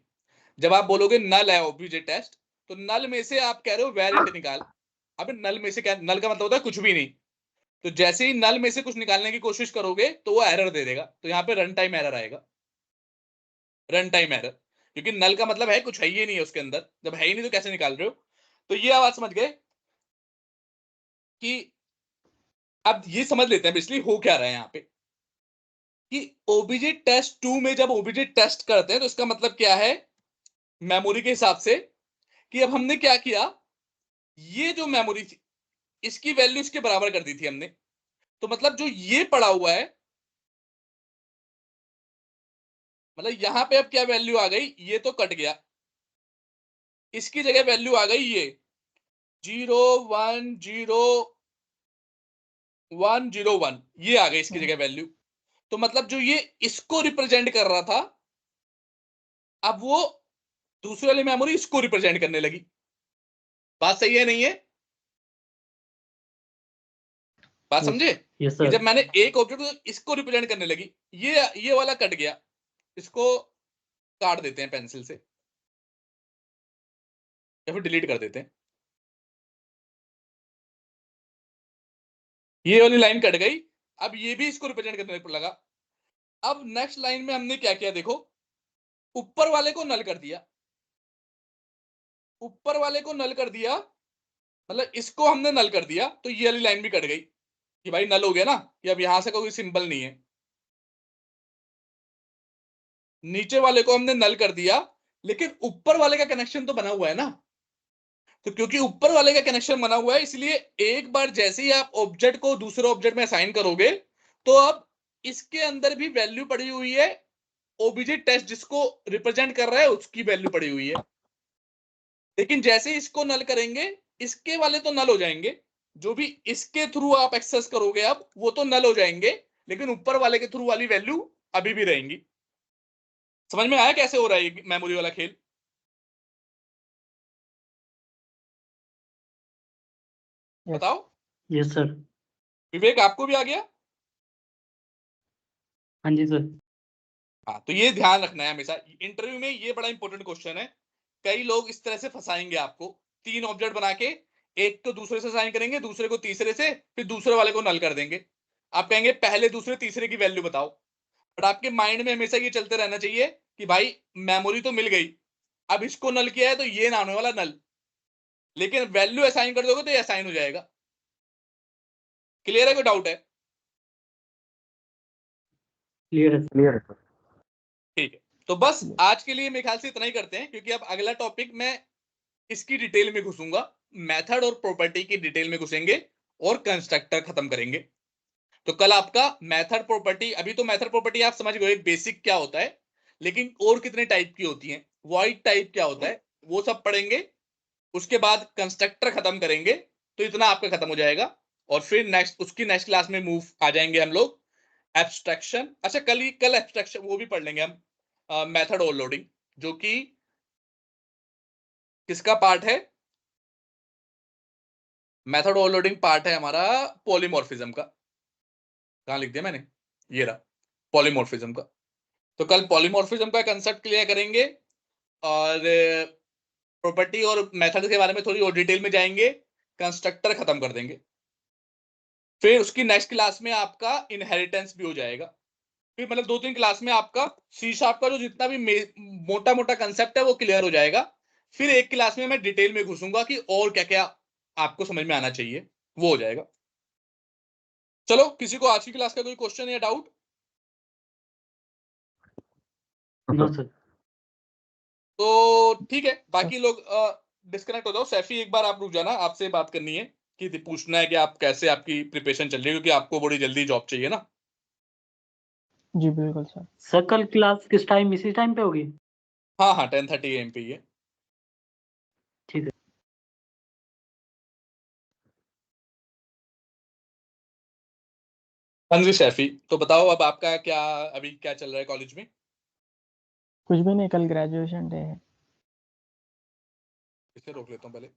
जब आप बोलोगे नल है ओबीजे टेस्ट, तो नल में से आप कह रहे हो वेरिएंट निकाल। अब नल में से क्या, नल का मतलब होता है कुछ भी नहीं। तो जैसे ही नल में से कुछ निकालने की कोशिश करोगे तो वो एरर दे देगा, तो यहाँ पे रन टाइम एरर आएगा, रन टाइम एरर। क्योंकि नल का मतलब है कुछ है ही नहीं है उसके अंदर, जब है ही नहीं तो कैसे निकाल रहे हो। तो ये आवाज समझ गए कि अब ये समझ लेते हैं इसलिए हो क्या रहा है यहाँ पे, कि ओबीजे टेस्ट 2 में जब ओबीजे टेस्ट करते हैं तो इसका मतलब क्या है मेमोरी के हिसाब से, कि अब हमने क्या किया, ये जो मेमोरी थी इसकी वैल्यू इसके बराबर कर दी थी हमने। तो मतलब जो ये पड़ा हुआ है, मतलब यहां पे अब क्या वैल्यू आ गई, ये तो कट गया, इसकी जगह वैल्यू आ गई ये 0 1 0 1 0 1, ये आ गई इसकी जगह वैल्यू। तो मतलब जो ये इसको रिप्रेजेंट कर रहा था, अब वो दूसरी वाली मेमोरी इसको रिप्रेजेंट करने लगी। बात सही है नहीं है? बात समझे? यस कि सर। जब मैंने एक ऑब्जेक्ट इसको रिप्रेजेंट करने लगी, ये वाला कट गया, इसको काट देते हैं पेंसिल से या फिर डिलीट कर देते हैं। ये वाली लाइन कट गई, अब ये भी इसको रिप्रेजेंट करने लगा। अब नेक्स्ट लाइन में हमने क्या किया देखो, ऊपर वाले को नल कर दिया, ऊपर वाले को नल कर दिया, मतलब इसको हमने नल कर दिया, तो ये वाली लाइन भी कट गई कि भाई नल हो गया ना, कि अब यहां से कोई सिंबल नहीं है। नीचे वाले को हमने नल कर दिया, लेकिन ऊपर वाले का कनेक्शन तो बना हुआ है ना। तो क्योंकि ऊपर वाले का कनेक्शन बना हुआ है, इसलिए एक बार जैसे ही आप ऑब्जेक्ट को दूसरे ऑब्जेक्ट में असाइन करोगे, तो अब इसके अंदर भी वैल्यू पड़ी हुई है, ओबीजे टेस्ट जिसको रिप्रेजेंट कर रहा है उसकी वैल्यू पड़ी हुई है। लेकिन जैसे ही इसको नल करेंगे, इसके वाले तो नल हो जाएंगे, जो भी इसके थ्रू आप एक्सेस करोगे अब वो तो नल हो जाएंगे, लेकिन ऊपर वाले के थ्रू वाली वैल्यू अभी भी रहेंगी। समझ में आया कैसे हो रहा है मेमोरी वाला खेल? Yes. बताओ यस सर। विवेक, आपको भी आ गया? हाँ जी सर। हाँ, तो ये ध्यान रखना है हमेशा इंटरव्यू में, ये बड़ा इंपॉर्टेंट क्वेश्चन है। कई लोग इस तरह से फंसाएंगे आपको, 3 ऑब्जेक्ट बना के एक को दूसरे से असाइन करेंगे, दूसरे को तीसरे से, फिर दूसरे वाले को नल कर देंगे। आप कहेंगे पहले दूसरे तीसरे की वैल्यू बताओ, बट आपके माइंड में हमेशा ये चलते रहना चाहिए कि भाई मेमोरी तो मिल गई, अब इसको नल किया है तो ये ना होने वाला नल, लेकिन वैल्यू असाइन कर दोगे तो ये असाइन हो जाएगा। क्लियर है? कोई डाउट है? क्लियर है सर। क्लियर है सर। ठीक है, तो बस आज के लिए मेरे ख्याल से इतना ही करते हैं, क्योंकि अब अगला टॉपिक मैं इसकी डिटेल में घुसूंगा, मेथड और प्रॉपर्टी की डिटेल में घुसेंगे और कंस्ट्रक्टर खत्म करेंगे। तो कल आपका मेथड प्रॉपर्टी, अभी तो मेथड प्रॉपर्टी आप समझ गए बेसिक क्या होता है, लेकिन और कितने टाइप की होती हैं, वॉइड टाइप क्या होता है, वो सब पढ़ेंगे। उसके बाद कंस्ट्रक्टर खत्म करेंगे, तो इतना आपका खत्म हो जाएगा। और फिर नेक्स्ट क्लास में मूव आ जाएंगे हम लोग एब्स्ट्रैक्शन। अच्छा, कल एब्स्ट्रैक्शन वो भी पढ़ लेंगे हम, मेथड ओवरलोडिंग, जो कि किसका पार्ट है? मेथड ओवरलोडिंग पार्ट है हमारा पॉलीमॉर्फिज्म का। कहां लिख दिया मैंने? ये रहा, पॉलीमॉर्फिज्म का। तो कल पॉलीमॉर्फिज्म का कंसेप्ट क्लियर करेंगे, और प्रॉपर्टी और मेथड के बारे में थोड़ी और डिटेल में जाएंगे, कंस्ट्रक्टर खत्म कर देंगे। फिर उसकी नेक्स्ट क्लास में आपका इनहेरिटेंस भी हो जाएगा। फिर मतलब 2-3 क्लास में आपका सी शार्प का जो जितना भी मोटा मोटा कंसेप्ट है वो क्लियर हो जाएगा। फिर एक क्लास में मैं डिटेल में घुसूंगा कि और क्या क्या आपको समझ में आना चाहिए, वो हो जाएगा। चलो, किसी को आज की क्लास का कोई क्वेश्चन या डाउट? No sir. तो ठीक है, बाकी लोग डिस्कनेक्ट हो जाओ। सैफी, एक बार आप रुक जाना, आपसे बात करनी है कि पूछना है कि आप कैसे, आपकी प्रिपरेशन चल रही है, क्योंकि आपको बड़ी जल्दी जॉब चाहिए ना। जी बिल्कुल सर। सर कल क्लास किस टाइम, इसी टाइम पे होगी? हाँ हाँ, 10:30 AM पे ही है। ठीक है। हाँ जी सैफी, तो बताओ अब आपका क्या, अभी क्या चल रहा है कॉलेज में? कुछ भी नहीं, कल ग्रेजुएशन डे है। इसे रोक लेता हूँ पहले।